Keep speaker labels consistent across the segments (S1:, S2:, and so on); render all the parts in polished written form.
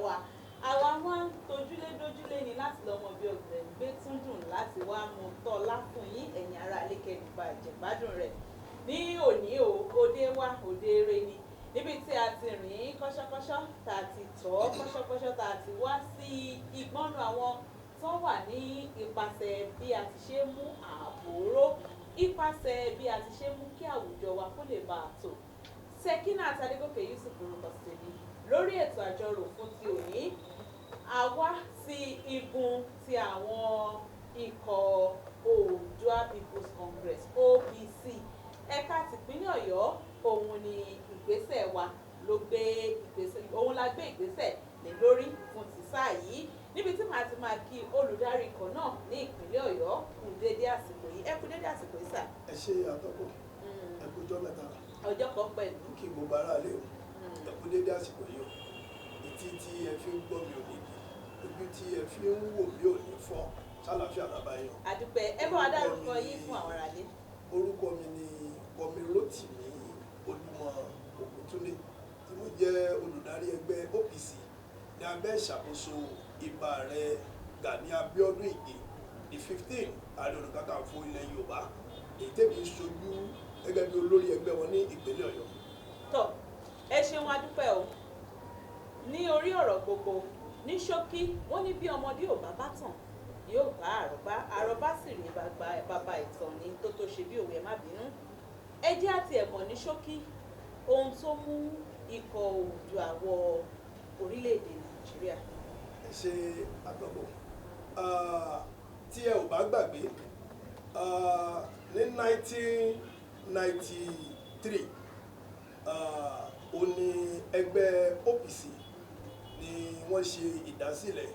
S1: wa àwa máa ń tojúlé ni láti lọ́mọ bí ọ̀gbìn gbé tún dùn láti wá mú tọ́ láfún yín ẹ̀yin ará alékẹ́dùnbà ìjẹ̀gbádùn rẹ̀ ní òní òde wa òde eré ni níbi tí a ti rìn kọ́ṣọ́kọ́ṣọ́ tá a ti tọ́ kọ́ṣọ́kọ́ṣọ́ tá a ti wá sí ìgbọ́nú àwọn tó wà ní ipasẹ̀ bí a ti ṣe mú ààbò ró ipasẹ̀ bí a ti ṣe mú kí àwùjọ wa kó lè bá a tò. Sekinat Adégòkè Yusuf orúkọ tèmi lórí ètò àjọrò fún ti òní àwa sí igun ti àwọn ikọ̀ Oòduà People's Congress OPC ẹ̀ka tìpínlẹ̀ Ọ̀yọ́ òun ni ìgbésẹ̀ wa ló gbé ìgbésẹ̀ òun la gbé ìgbésẹ̀ lé lórí fún ti sáà yìí níbi tí màá ti máa kí olùdarí ikọ̀ náà ní ìpínlẹ̀ Ọ̀yọ́ kú dédé àsìkò yìí ẹ kú dédé àsìkò yìí sà.
S2: ẹ ṣe àtọ́kùn ẹ kú ọjọ́ mẹ́ta
S1: ọjọ́ kan pẹ̀lú.
S2: kí gbogbo ara lè o ẹ kú dédé àsìkò yìí o etí tí ẹ fi ń gbọ́ mi ò ní di ojú tí ẹ fi ń wò mí ò ní fọ́ sálàáfíà bàbá yín.
S1: àdúpẹ́ ẹ bá wa dárúkọ yín fún àwọn aráalé.
S2: orúkọ mi ni Kọ́mírọ́tìmí Olúmọ Ògúntúndé tí mo jẹ́ olùdarí ẹgbẹ́ OPC ní abẹ́ ìṣàkóso Ìbà Ààrẹ Gani Abíọ́dún Ìgè the 15 Ààrẹ Ọ̀nà Kakanfò ilẹ̀ Yorùbá èyí tèmi ń ṣojú gẹ́gẹ́ bí olórí ẹgbẹ́ wọn ní ìpínlẹ̀ Ọ̀yọ́.
S1: tó ẹ ṣeun adúpẹ́ o ní orí ọ̀rọ̀ gbogbo ní ṣókí wọ́n ní bí ọmọdé ò bá bá tàn yóò bá àròbá sì rí bàbá ìtàn ní tó ṣe bí òwe má bínú ẹ jẹ́ àti ẹ̀mọ̀ ní ṣókí ohun tó mú ikọ̀ Oòduà wọ orílẹ̀-èdè Nàìjíríà.
S2: ẹ ṣe àtọ́kùn tí ẹ ò bá gbàgbé ní 1993 ó ní ẹgbẹ́ OPC ni wọ́n ṣe ìdásílẹ̀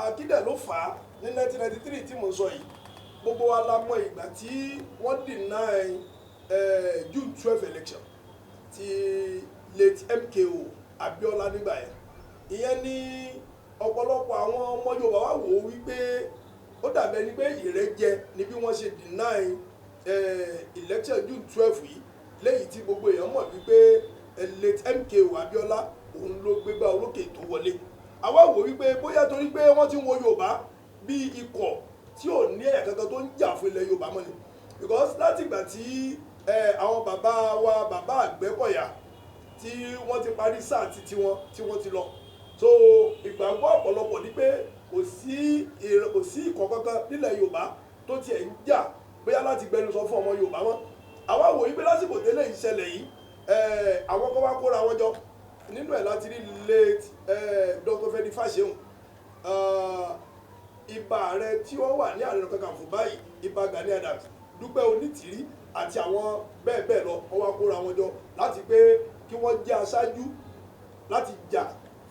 S2: àkídẹ̀ ló fà á ní 1993 tí mo sọ yìí gbogbo wa la mọ̀ ìgbà tí wọ́n deny June 12 election ti late MKO Abiola nígbà yẹn ìyẹn ní ọ̀pọ̀lọpọ̀ àwọn ọmọ Yorùbá wá wò ó wípé ó dàbẹ̀ ni pé ìrẹ́jẹ ni bí wọ́n ṣe deny election June 12 yìí lẹ́yìn tí gbogbo èèyàn mọ̀ wípé late MKO Abiola òun ló gbégbá orókè tó wọlé àwa wò wípé bóyá torí pé wọ́n ti ń wo Yorùbá bí ikọ̀ tí ò ní ẹ̀yà kankan tó ń jà fún ilẹ̀ Yorùbá mọ́ ni because láti ìgbà tí àwọn bàbá wa bàbá Àgbẹ̀kọ̀yà tí wọ́n ti parí sáà tí wọ́n ti lọ so ìgbàgbọ́ ọ̀pọ̀lọpọ̀ ni pé kò sí ikọ̀ kankan nílẹ̀ Yorùbá tó tiẹ̀ ń jà bóyá láti gbẹnusọ fún ọmọ Yorùbá mọ́ àwa wò wípé lásìkò tẹ́lẹ̀ ìṣẹ̀lẹ̀ yìí àwọn kan wá kóra wọn jọ nínú ẹ̀ láti rí late Dr. Fẹ́mi Fáṣẹ̀hùn Ìbà Ààrẹ tí wọ́n wà ní Ààrẹ Ọ̀nà Kakanfò báyìí Ìbà Gani Adams Dúpẹ́ Onítìrí àti àwọn bẹ́ẹ̀ bẹ́ẹ̀ lọ wọ́n wá kóra wọn jọ láti pé kí wọ́n jẹ́ aṣáájú láti jà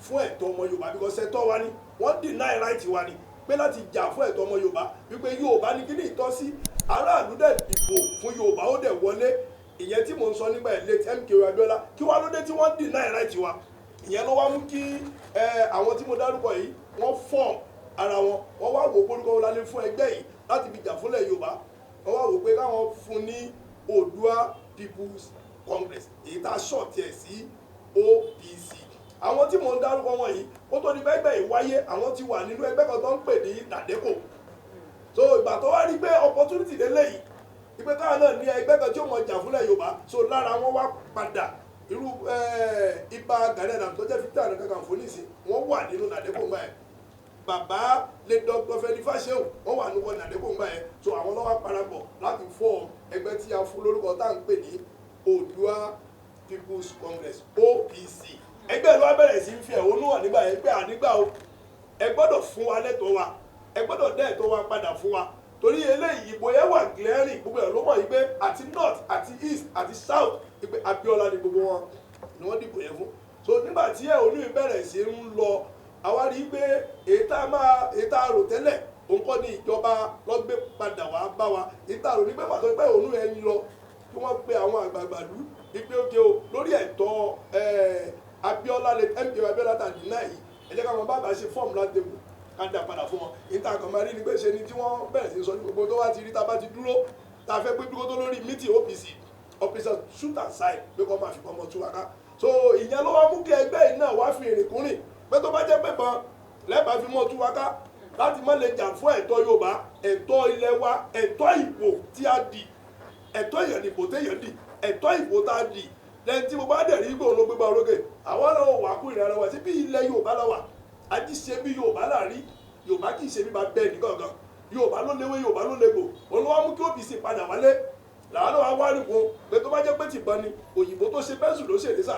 S2: fún ẹ̀tọ́ ọmọ Yorùbá because ẹ̀tọ́ wa ni wọ́n deny right wa ni pé láti jà fún ẹ̀tọ́ ọmọ Yorùbá wípé Yorùbá ní kí ni ìtọ́sí aráàlú dẹ̀ dìbò fún Yorùbá ó dẹ̀ wọlé ìyẹn tí mò ń sọ nígbà late MKO Abiola kí wá ló dé tí wọ́n deny right wa ìyẹn ló wá mú kí àwọn tí mo dárúkọ yìí wọ́n form ara wọn wọ́n wá wò pé olùkọ́ lálẹ́ fún ẹgbẹ́ yìí láti fi jà fúnlẹ̀ Yorùbá wọ́n wá wò pé káwọn fún ní Oòduà People's Congress èyí tá a ṣọ̀tì ẹ̀ sí OPC àwọn tí mò ń dárúkọ wọn yìí ó tó di gbẹgbẹ ìwáyé àwọn ti wà nínú ẹgbẹ́ kan tó ń pè ní nàdẹ́kò so ìgbà tó wá rí pé opportunity lélẹ́yìí ìpè káwọn náà ní ẹgbẹ́ kan tí ó mọ jà fúnlẹ̀ Yorùbá so lára wọn wá padà irú Ìbà Gani Adams tó jẹ́ fi Ààrẹ Ọ̀nà Kakanfò nísìn wọ́n wà nínú nàdẹ́kò ńgbà yẹn bàbá lè Dr. Fẹ́mi Fáṣẹ̀hùn wọ́n wà nínú nàdẹ́kò ńgbà yẹn so àwọn lọ́wọ́ parapọ̀ láti form ẹgbẹ́ tí a fún lórúkọ tá à ń pè ní Oòduà People's Congress OPC ẹgbẹ́ ló wá bẹ̀rẹ̀ sí fi ẹ̀hónú hàn nígbà yẹn pé ànígbà o ẹ gbọ́dọ̀ fún wa lẹ́tọ̀ọ́ wa ẹ gbọ́dọ̀ dẹ́ ẹ̀tọ́ wa padà fún wa torí eléyìí ìbò yẹn wà glaring gbogbo ẹ̀ ló mọ̀ yìí pé àti north àti east àti south ìpè Abiola ni gbogbo wọn ni wọ́n dìbò yẹn fún so nígbà tí ẹ̀hónú yìí bẹ̀rẹ̀ sí ń lọ àwa rí i pé èyí tá a rò tẹ́lẹ̀ òun kọ́ ni ìjọba lọ gbé padà wá bá wa èyí tá a rò ní pé pàtó pé ẹ̀hónú yẹn ń lọ kí wọ́n pe àwọn àgbààgbà lù ìpè òkè o lórí ẹ̀tọ́ Abiola late MKO Abiola tàbí náà yìí ẹ jẹ́ káwọn bàbá ṣe fọ́ọ̀mù láti débò ká dà padà fún wọn níta kan máa rí ni pé ṣe ni tí wọ́n bẹ̀rẹ̀ sí sọ ní gbogbo tó wá ti rí ta bá ti dúró ta fẹ́ pé dúró tó lórí meeting OPC officers shoot aside pé kọ́ máa fi pọ́nmọ́ tú wa ká so ìyẹn ló wá mú kí ẹgbẹ́ yìí náà wá fi ìrìnkúrìn pé tó bá jẹ́ pé bọ́n lẹ́bàá fi mọ́ tú wa ká láti má lè jà fún ẹ̀tọ́ Yorùbá, ẹ̀tọ́ ilẹ̀ wa, ẹ̀tọ́ ìbò tí a dì, ẹ̀tọ́ èèyàn ìbò téèyàn dì, ẹ̀tọ́ ìbò tá a dì lẹ́yìn tí mo bá dẹ̀ rí igbó ló gbégbá orókè àwọn náà wà kú ìrìnàrà wa sí bí ilẹ̀ Yorùbá la wà ají ṣe bí Yorùbá là rí Yorùbá kì í ṣe bí bá bẹ́ẹ̀ ní gangan Yorùbá ló léwé Yorùbá ló légbò olówó mú kí OPC padà wálé làwọn náà wá nìkan pé tó bá jẹ́ pé tìbọn ni òyìnbó tó ṣe pẹ́ńsù ló ṣe lẹ́sà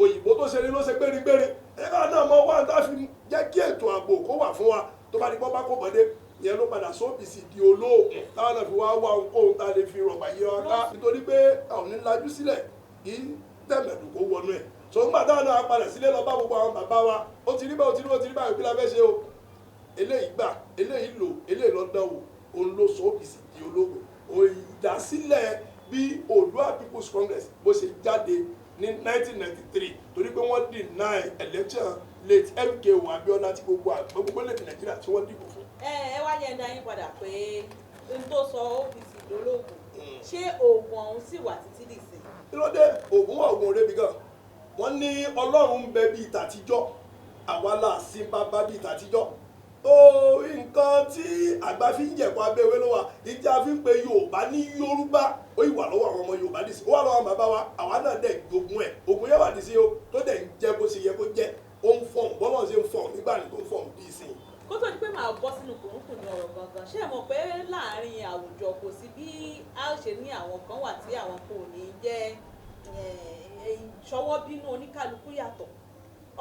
S2: òyìnbó tó ṣe ní ló ṣe gbéringbéri ẹ̀ka náà mọ wá tá a fi jẹ́ kí ètò ààbò kó wà fún wa tó bá di pọ́ bá kó bọ́dé yẹn ló padà sí OPC di olóògùn táwọn náà fi wá wá ohunkóhun tá a lè fi rọ̀gbà yí wa ká nítorí pé àwọn ní lajú sílẹ̀ kí tẹ̀mẹ̀dù kó wọnú ẹ̀ so ńgbà táwọn náà padà sílé lọ bá gbogbo àwọn bàbá wa ó ti rí bá ó ti rí bá ó ti rí bá ìpínlẹ̀ fẹ́ ṣe o eléyìí gbà eléyìí lò eléyìí lọ dánwò òun ló sọ OPC di olóògùn ìdásílẹ̀ bí Oòduà People's Congress bó ṣe jáde ní 1993 torí pé wọ́n deny election late MKO Abiola tí gbogbo lè Nàìjíríà tí wọ́n dìbò fún.
S1: ẹ wá jẹ́ ń dá yín padà pé n tó sọ OPC dológun ṣé oògùn ọ̀hún sì wà títí dìsí.
S2: kí ló dé oògùn rebi gan wọ́n ní Ọlọ́run ń bẹ bíi tàtijọ́ àwa là sí bàbá bíi tàtijọ́ nǹkan tí àgbà fi ń jẹ̀kọ́ abẹ́wé ló wà ìjà fi ń pe Yorùbá ní Yorùbá ó ìwà lọ́wọ́ àwọn ọmọ Yorùbá dì sí ó wà lọ́wọ́ bàbá wa àwa náà dẹ̀ gbógun ẹ̀ ògùn yẹn wà dì sí o tó dẹ̀ ń jẹ́ bó ṣe yẹ kó jẹ́ ó ń fọ̀n bọ́lọ̀ ṣe ń fọ̀n nígbà tó ń fọ̀n bí sí.
S1: kó tó di pé màá bọ́ sínú kùnkùn ní ọ̀rọ̀ gangan ṣé ẹ mọ̀ pé láàárín àwùjọ kò sí bí a ó ṣe ní àwọn kan wà tí àwọn kò ní jẹ́ ìṣọwọ́ bínú oníkálukú yàtọ̀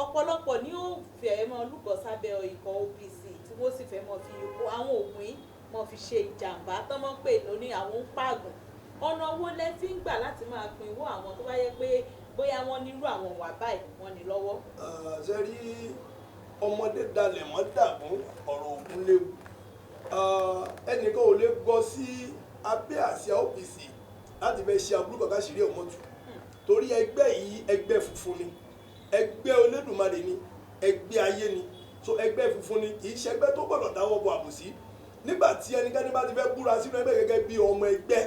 S1: ọ̀pọ̀lọpọ̀ ni ó fẹ́ mọ lúgọ sábẹ́ ikọ̀ OPC tí wọ́n sì fẹ́ mọ fi àwọn òògùn yìí mọ fi ṣe ìjàmbá tọ́mọ́ pé lóní àwọn ń pààgùn ọ̀nà owó lẹ fi ń gbà láti máa pin owó àwọn tó bá yẹ pé bóyá wọ́n nírú àwọn wà báyìí wọ́n ní lọ́wọ́.
S2: ṣe rí ọmọdé dalẹ̀ mọ́ dàgún ọ̀rọ̀ ògùn léwu ẹnìkan ò lè gbọ́ sí abẹ́ àsíá OPC láti fẹ́ ṣe àbúrò kàkà ṣìírí ọmọtù torí ẹgbẹ́ yìí ẹgbẹ́ funfun ni ẹgbẹ́ Olódùmarè ni ẹgbẹ́ ayé ni so ẹgbẹ́ funfun ni kì í ṣe ẹgbẹ́ tó gbọ́dọ̀ dáwọ́ bọ àbòsí nígbà tí ẹnikẹ́ni bá ti fẹ́ búra sínú ẹgbẹ́ gẹ́gẹ́ bí ọmọ ẹgbẹ́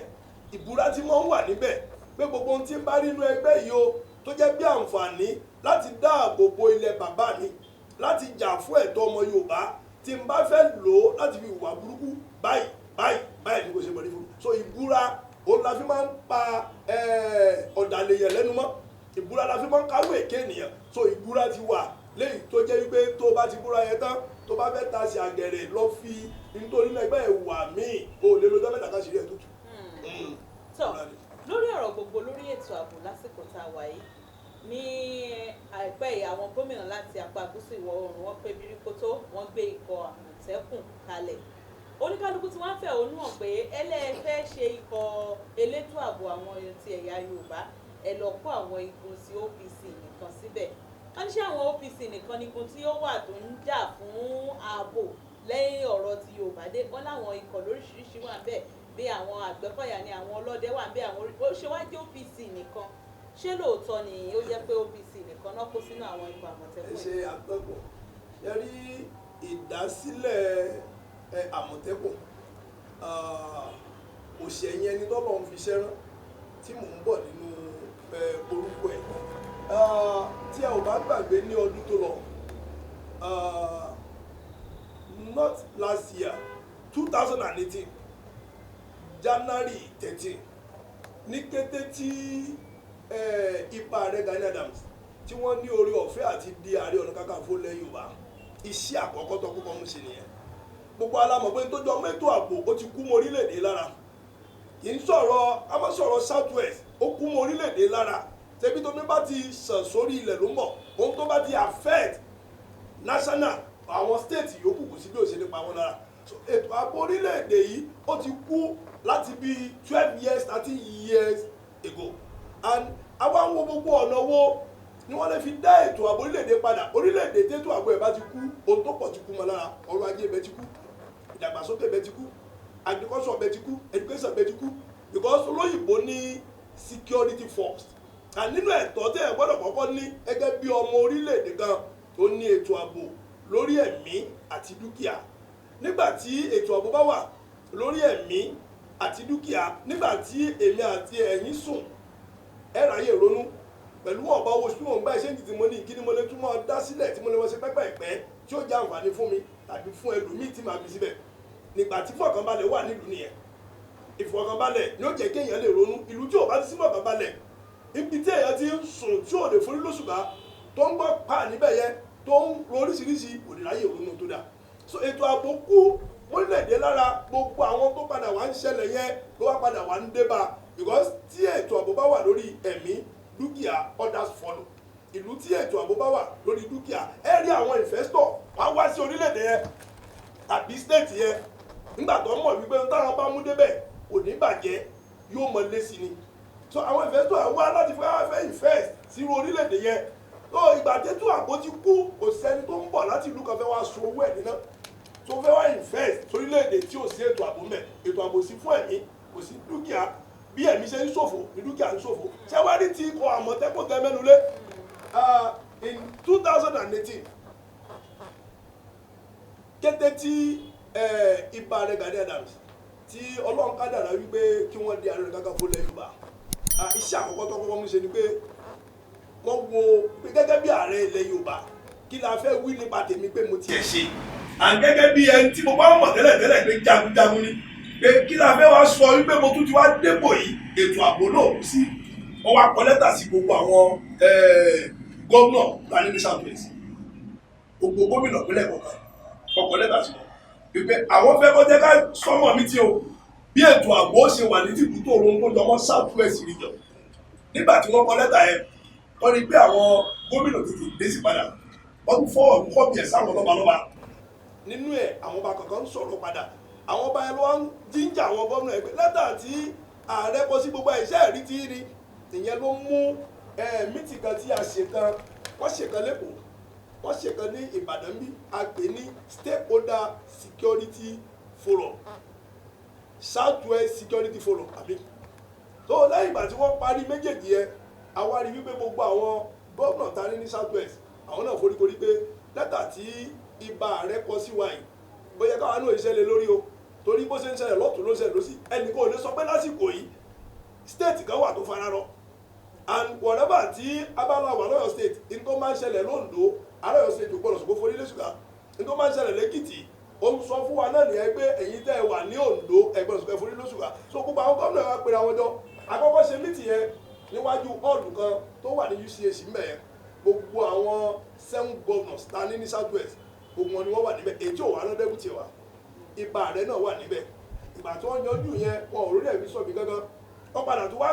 S2: ìbúra tí wọ́n wà níbẹ̀ pé gbogbo ohun tí ń bá nínú ẹgbẹ́ yìí o tó jẹ́ bí àǹfààní láti dáàbò bo ilẹ̀ bàbá mi láti jà fún ẹ̀tọ́ ọmọ Yorùbá tí n bá fẹ́ lò ó láti fi ìwà burúkú báyìí ni kò ṣe bọ̀dí fún mi so ìbúra òun la fi máa ń pa ọ̀dàlẹ̀yẹ̀ lẹ́nu mọ́ ìbúra la fi máa ń káwé èké ènìyàn so ìbúra ti wà léyìí tó jẹ́ wípé tó bá ti búra yẹn tán tó bá fẹ́ ta sí àgẹ̀rẹ̀ lọ fi nítorí náà ẹgbẹ́ ìwà míì o lè lo ọjọ́ mẹ́ta ká ṣe rí ẹ̀ tútù.
S1: tó lórí ọ̀rọ̀ gbogbo lórí ètò ààbò lásìkò tá a wà yìí ní àìpẹ́ yìí àwọn gómìnà láti apá gúúsù ìwọ̀ oòrùn wọn pé bíríkótó wọ́n gbé ikọ̀ àmọ̀tẹ́kùn kalẹ̀ oníkálukú tí wọ́n fẹ́ òun hàn pé ẹlẹ́ẹ̀fẹ́ ṣe ikọ̀ elétò ààbò àwọn ti ẹ̀yà Yorùbá ẹ lọ kó àwọn igun sí OPC nìkan síbẹ̀ wọ́n ní ṣé àwọn OPC nìkan nìkan tí ó wà tó ń jà fún ààbò lẹ́yìn ọ̀rọ̀ ti Yorùbá dé wọ́n láwọn ikọ̀ lóríṣiríṣi wà ń bẹ̀ bí àwọn Àgbẹ̀kọ̀yà ni àwọn ọlọ́dẹ wà ń bẹ̀ àwọn ó ṣe wá jẹ́ OPC nìkan ṣé lóòótọ́ ni ó jẹ́ pé OPC nìkan náà kó sínú àwọn ikọ̀ àmọ̀tẹ́kùn.
S2: ẹ ṣe àtọ́kùn ẹ rí ìdásílẹ̀ àmọ̀tẹ́kùn òṣèyìn ẹni tọ́lọ́ ń fi ṣẹ́rán tí mò ń bọ̀ nínú orúkọ ẹ̀ tí a ò bá gbàgbé ní ọdún tó lọ not last year 2018 January 13 ní kété tí ipa rẹ̀ Gani Adams tí wọ́n ní orí ọ̀fẹ́ àti di Ààrẹ Ọ̀nà Kakanfò lẹ̀ Yorùbá iṣẹ́ àkọ́kọ́ tó kọ́kọ́ mú ṣe nìyẹn gbogbo alamọ̀ pé tó jọ mẹ́tò ààbò ó ti kú mọ́ orílẹ̀-èdè lára kì í sọ̀rọ̀ a máa sọ̀rọ̀ South West ó kú mọ́ orílẹ̀-èdè lára tẹ́bí tó bá ti sàn sórí ilẹ̀ ló ń bọ̀ ohun tó bá ti affect national àwọn state yòókù kò sí bí ó ṣe lè pa wọn lára ètò ààbò orílẹ̀-èdè yìí ó ti kú láti bí 12 years 13 years ago and àwọn àwọn gbogbo ọ̀nà wo ni wọ́n lè fi dá ètò ààbò orílẹ̀-èdè padà orílẹ̀-èdè tètò ààbò ẹ̀ bá ti kú ohun tó pọ̀ ti kú mọ́ lára ọrọ̀ ajé ibẹ̀ ti kú ìdàgbàsókè ibẹ̀ ti kú agriculture ibẹ̀ ti kú education ibẹ̀ ti kú because olóyìnbó ní security first and nínú ẹ̀tọ́ tẹ́ ẹ̀ gbọ́dọ̀ kọ́kọ́ ní gẹ́gẹ́ bí ọmọ orílẹ̀-èdè kan tó ní ètò ààbò lórí ẹ̀mí àti dúkìá nígbà tí ètò ààbò bá wà lórí ẹ̀mí àti dúkìá nígbà tí èmi àti ẹ̀yin sùn ẹ ráyè ronú pẹ̀lú ọ̀bá owó tí mò ń gbà ṣé ní tí mo ní kí ni mo lè tún máa dá sílẹ̀ tí mo lè wọ́n ṣe pẹ́pẹ́ ìpẹ́ tí ó jẹ́ àǹfààní fún mi tàbí fún ẹlòmíì tí màá fi síbẹ̀ nígbà tí fọkànbalẹ̀ wà nílùú nìyẹn ìfọkànbalẹ̀ ni ó jẹ́ kéèyàn lè ronú ìlú tí ò bá ti sí fọkànbalẹ̀ ibi tí èèyàn ti ń sùn tí ò lè forí lóṣùbà tó ń gbọ́ pa níbẹ̀ yẹn tó ń ro oríṣiríṣi òdìráyè ronú tó dáa so ètò ààbò kú orílẹ̀-èdè lára gbogbo àwọn tó padà wá ń ṣẹlẹ̀ yẹn ló wá padà wá ń débà because tí ètò ààbò bá wà lórí ẹ̀mí dúkìá others follow ìlú tí ètò ààbò bá wà lórí dúkìá ẹ rí àwọn investor wá wá sí orílẹ̀-èdè yẹn tàbí state yẹn nígbà tó mọ̀ wípé táwọn bá mú débẹ̀ kò ní bàjẹ́ yóò mọ lé sí ni so àwọn investor wá láti fẹ́ invest sí orílẹ̀-èdè yẹn tó ìgbà tètò ààbò ti kú kò sẹ́ni tó ń bọ̀ láti ìlú kan fẹ́ wá so owó ẹ̀ níná tó fẹ́ wá invest sórílẹ̀-èdè tí ò sí ètò ààbò mẹ́ ètò ààbò sí fún ẹ̀mí kò sí dúkìá bí ẹ̀mí ṣe ń ṣòfò ní dúkìá ń ṣòfò ṣé wá rí ti ikọ̀ àmọ̀tẹ́kùn tẹ́ mẹ́nu lé in 2018 kété tí ibà rẹ̀ Gani Adams tí ọlọ́run kádàrá wípé kí wọ́n di Ààrẹ Kakanfò ilẹ̀ Yorùbá iṣẹ́ àkọ́kọ́ tó kọ́kọ́ mú ṣe ni pé wọ́n wo pé gẹ́gẹ́ bí ààrẹ ilẹ̀ Yorùbá kí la fẹ́ wí nípa tèmi pé mo tiẹ̀ ṣe à ń gẹ́gẹ́ bí ẹni tí mo bá mọ̀ tẹ́lẹ̀ pé jagunjagun ni pé kí la fẹ́ wá sọ wípé mo tún ti wá dépò yìí ètò ààbò náà kù sí wọ́n wá kọ lẹ́tà sí gbogbo àwọn gómìnà láti ní South West gbogbo gómìnà pínlẹ̀ kọ̀ọ̀kan ọkọ̀ lẹ́tà sí wọn pé àwọn fẹ́ kọ́ jẹ́ ká sọ́mọ̀ mi tí o bí ètò ààbò ṣe wà ní tìbútò òun tó jọmọ́ South West region nígbà tí wọ́n kọ lẹ́tà yẹn wọ́n rí pé àwọn gómìnà tètè dé sí padà wọ́n tún fọ́ ọ̀dún kọ́bí ẹ̀ sáwọn lọ́balọ́ba nínú ẹ̀ àwọn ọba kankan ń sọ̀rọ̀ padà àwọn ọba yẹn ló wá ń jíjà àwọn gómìnà ẹgbẹ́ lẹ́tà tí ààrẹ kọ sí gbogbo iṣẹ́ ẹ̀rí tí rí ìyẹn ló mú mítì kan tí a ṣe kan wọ́n ṣe kan lẹ́kọ̀ọ́ wọ́n ṣe kan ní Ìbàdàn bí a pè ní Stakeholder Security Forum South West Security Forum àbí tó lẹ́yìn ìgbà tí wọ́n parí méjèèjì yẹn àwa rí wípé gbogbo àwọn gómìnà ta ní South West àwọn náà foríkorí pé lẹ́tà tí ibà ààrẹ kọ sí wa yìí ó yẹ káwa náà ìṣẹ̀lẹ̀ lórí o torí bó ṣe ń ṣẹlẹ̀ lọ́tún ló ṣẹlẹ̀ lọ́sì ẹnì kò lè sọ pé lásìkò yìí state kan wà tó fara rọ and whatever tí abala wà lọ́yọ̀ state ní tó máa ń ṣẹlẹ̀ lóńdó alọ́yọ̀ state gbọ́dọ̀ sọ pé forí lẹ́sùkà ní tó máa ń ṣẹlẹ̀ lẹ́kìtì ó ń sọ fún wa náà nìyẹn pé ẹ̀yin tẹ́ ẹ wà ní Oǹdó ẹgbẹ́ sọ pé forí lẹ́sùkà so gbogbo àwọn gómìnà wa pera wọn jọ àkọ́kọ́ ṣe mítì yẹn níwájú hall kan tó wà ní UCH mbẹ̀ yẹn gbogbo àwọn 7 governors ta ní South West gbogbo wọn ni wọ́n wà níbẹ̀ èyí ò wà lọ́dẹ́kù tiẹ̀ wá ibà rẹ̀ náà wà níbẹ̀ ìgbà tí wọ́n yanjú yẹn wọn ò rí ẹ̀rí sọ̀bì gángan wọ́n padà tó wá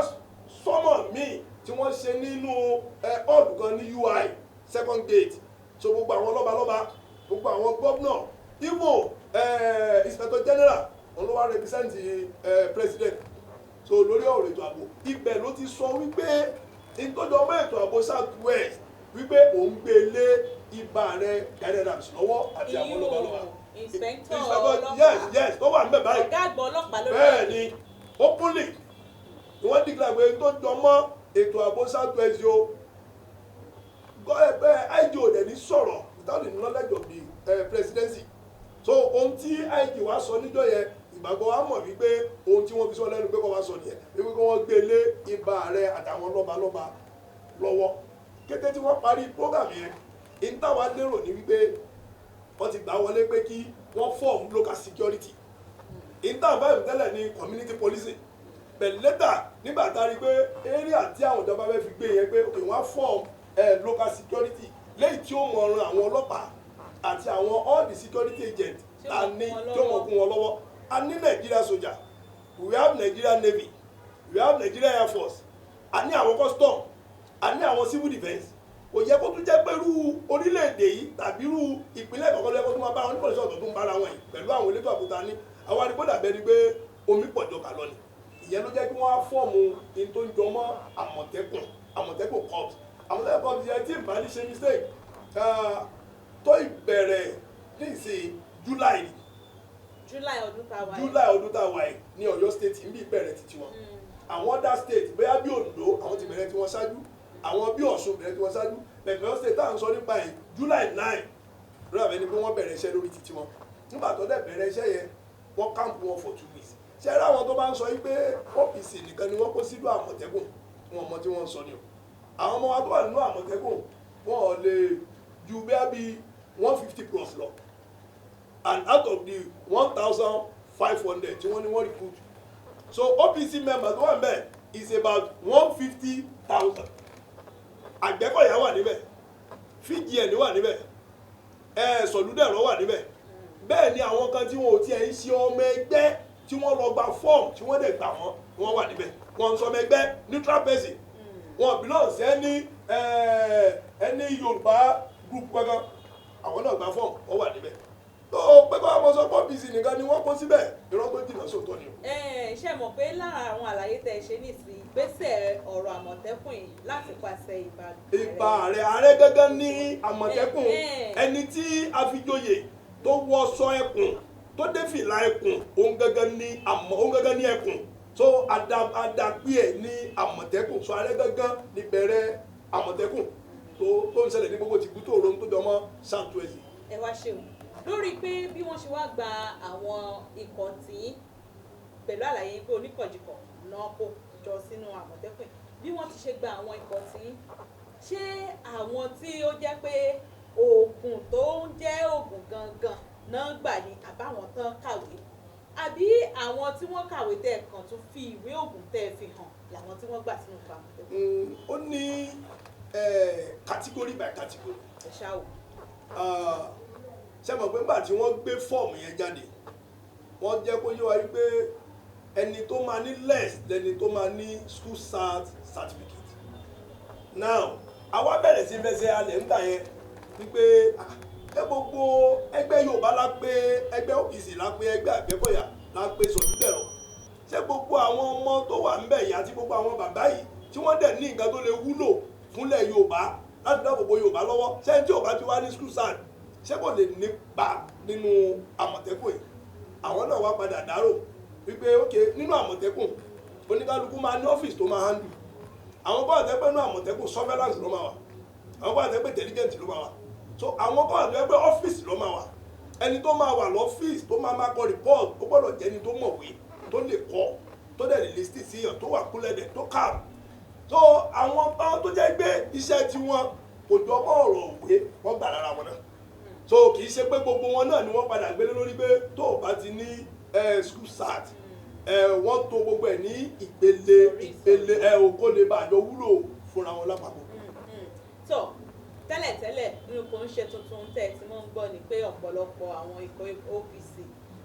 S2: sọ́mọ̀ míì tí wọ́n ṣe nínú hall kan ní UI 2nd gate so gbogbo àwọn lọ́balọ́ba gbogbo àwọn gómìnà Igbo inspector general wọn ló wá represent president so lórí ọ̀rọ̀ ètò ààbò ibẹ̀ ló ti sọ wípé ìtọ́jú ọmọ ètò ààbò South West wípé òun gbé lé ibà rẹ̀ Gani Adams lọ́wọ́ àti àwọn lọ́balọ́ba
S1: inspector
S2: yes tó wà níbẹ̀ báyìí
S1: ọ̀gá àgbà ọlọ́pàá lórí
S2: bẹ́ẹ̀ ni openly ni wọ́n declare pé tó jọmọ́ ètò ààbò South West yo IG ò dẹ̀ ní sọ̀rọ̀ without the knowledge of the presidency so ohun tí IG wá sọ níjọ́ yẹn ìgbàgbọ́ wa mọ̀ wípé ohun tí wọ́n fi sọ lẹ́nu pé kọ́ wá sọ nìyẹn wípé kí wọ́n gbé lé ibà rẹ̀ àtàwọn lọ́balọ́ba lọ́wọ́ kété tí wọ́n parí program yẹn ìntàwá lérò ní wípé wọ́n ti gbà wọlé pé kí wọ́n form local security ìntàwá tẹ́lẹ̀ ní community policing but later nígbà tá a rí pé area tí àwọn ìjọba fẹ́ fi gbé yẹn pé òkè wọ́n á form local security lẹ́yìn tí ó mọ̀ ọ́n àwọn ọlọ́pàá àti àwọn all the security agents ta ní tí ó mọ̀ kún wọn lọ́wọ́ a ní Nigeria soldier we have Nigeria Navy we have Nigeria Air Force a ní àwọn custom a ní àwọn civil defence kò yẹ kó tún jẹ́ pé irú orílẹ̀-èdè yìí tàbí irú ìpínlẹ̀ kọ̀ọ̀kan lẹ́kọ̀ọ́ tó máa bá wọn ní pọ̀lísì ọ̀tọ̀ tó ń bára wọn yìí pẹ̀lú àwọn elétò àbúta ní àwọn àdìgbòdà bẹ́ẹ̀ ni pé omi pọ̀jọ kà lọ ni ìyẹn ló jẹ́ kí wọ́n á fọ́ọ̀mù in tó ń jọmọ́ àmọ̀tẹ́kùn corps àmọ̀tẹ́kùn corps yẹn tí ìbá ní ṣe mistake tó ìbẹ̀rẹ̀ ní ìsìn July ọdún tá a wà yìí ní Ọ̀yọ́ state ń bí ìbẹ̀rẹ̀ títí wọn àwọn other state bóyá bí Oǹdó àwọn ti bẹ̀rẹ̀ tí wọ́n ṣáájú àwọn bí Ọ̀ṣun bẹ̀rẹ̀ tí wọ́n ṣáájú Ọ̀yọ́ state tá à ń sọ nípa ẹ̀ July 9 lórí àbẹ́ni pé wọ́n bẹ̀rẹ̀ iṣẹ́ lórí títí wọn nígbà tó dẹ̀ bẹ̀rẹ̀ iṣẹ́ yẹn wọ́n káàmpù wọn for 2 weeks ṣe é ráwọn tó bá ń sọ yìí pé OPC nìkan ni wọ́n kó sílùú àmọ̀tẹ́kùn wọn mọ tí wọ́n ń sọ ni o àwọn ọmọ wa tó wà nínú Àmọ̀tẹ́kùn wọn ò lè ju bí 150 plus lọ, and out of the 1,500 tí wọ́n ní wọ́n recruit, so OPC members tó wà níbẹ̀ is about 150,000. Àgbẹ̀kọ̀yà wà níbẹ̀, FGN wà níbẹ̀, Sọ̀lúdẹ̀rọ̀ wà níbẹ̀. Bẹ́ẹ̀ ni àwọn kan tí wọn ò tiẹ̀ ń ṣe ọmọ ẹgbẹ́ tí wọ́n lọ gba fọ́ọ̀mù tí wọ́n dẹ̀ gbà wọ́n wà níbẹ̀. Wọ́n ń sọ ọmọ ẹgbẹ́ neutral person, wọn belong sí ẹni Yorùbá group kankan, àwọn náà gba fọ́ọ̀mù wọ́n wà níbẹ̀. tó pẹ́kọ́ àwọn sọ pọ́ bíìsì nìkan ni wọ́n kó síbẹ̀, irọ́ tó jìnnà sóòótọ́ ni o.
S1: ṣe mọ̀ pé lára àwọn àlàyé tẹ́ ẹ ṣe nísìnyí ìgbésẹ̀ ọ̀rọ̀ Àmọ̀tẹ́kùn yìí láti pàṣẹ
S2: ìbà ààrẹ gángan ní Àmọ̀tẹ́kùn, ẹni tí a fi joyè tó wọṣọ ẹkùn tó dé fìlà ẹkùn, òun gángan ní ẹkùn, so adapí ẹ̀ ní Àmọ̀tẹ́kùn, so ààrẹ gángan ní bẹ̀rẹ̀ Àmọ̀tẹ́kùn tó ń ṣẹlẹ̀ ní gbogbo tìkútò òun tó jọmọ́ Southwest.
S1: ẹ wá ṣeun lórí pé bí wọ́n ṣe wá gba àwọn ikọ̀ tí pẹ̀lú àlàyé pé oníkọ̀jìkọ̀ náà kó jọ sínú Àmọ̀tẹ́kùn, bí wọ́n ti ṣe gba àwọn ikọ̀ tí ṣé àwọn tí ó jẹ́ pé oògùn tó ń jẹ́ oògùn gangan náà gbà ní àbáwọn tán kàwé, àbí àwọn tí wọ́n kàwé tẹ̀ kàn tún fi ìwé oògùn tẹ̀ fi hàn làwọn tí wọ́n gbà sínú Àmọ̀tẹ́kùn.
S2: Ó ní category by category.
S1: ẹ ṣáà wò.
S2: Ṣé mọ̀ pé nígbà tí wọ́n gbé fọ́ọ̀mù yẹn jáde, wọ́n jẹ́ kó yé wa wípé ẹni tó máa ní less lẹni tó máa ní school certificate. Now àwa bẹ̀rẹ̀ sí fẹsẹ̀ alẹ̀ nígbà yẹn wípé gbogbo ẹgbẹ́ Yorùbá la pé, ẹgbẹ́ OPC la pé, ẹgbẹ́ Àgbẹ̀kọ̀yà la pé Sọ̀lúdẹ̀rọ̀, ṣé gbogbo àwọn ọmọ tó wà ńbẹ̀ yìí àti gbogbo àwọn bàbá yìí tí wọ́n dẹ̀ ní nǹkan tó lè wúlò fúnlẹ̀ Yorùbá láti dáàbò bo Yorùbá lọ́wọ́, ṣé ẹni tí Yorùbá ti wá ní school cert ṣé kò lè nípa nínú Àmọ̀tẹ́kùn yìí? Àwọn náà wá padà dárò wípé ókè nínú Àmọ̀tẹ́kùn oníkálukú máa ní ọ́fíìsì tó máa handle. Àwọn bá àtẹ́pẹ́ nínú Àmọ̀tẹ́kùn surveillance ló máa wà, àwọn bá àtẹ́pẹ́ intelligent ló máa wà, so àwọn bá àtẹ́pẹ́ ọ́fíìsì ló máa wà. Ẹni tó máa wà lọ́fíìsì tó máa kọ report ó gbọ́dọ̀ jẹ́ ẹni tó mọ̀wé, tó lè kọ́, tó dẹ̀ lè list sí yàn, tó wà kúlẹ̀dẹ̀, tó calm. So àwọn bá tó jẹ́ pé iṣẹ́ tiwọn kò jọ mọ́ ọ̀rọ̀ òwe, wọ́n gbà lára wọn náà. So kì í ṣe pé gbogbo wọn náà ni wọ́n padà gbélé lórí pé tó o bá ti ní school cert wọ́n tó gbogbo ẹ̀ ní ìpele òkò lè bàjọ́ wúlò fúnra wọn lápapọ̀.
S1: So tẹ́lẹ̀tẹ́lẹ̀ nínú kò ń ṣe tuntun tẹ́ tí wọ́n ń gbọ́ ni pé ọ̀pọ̀lọpọ̀ àwọn ikọ̀ OPC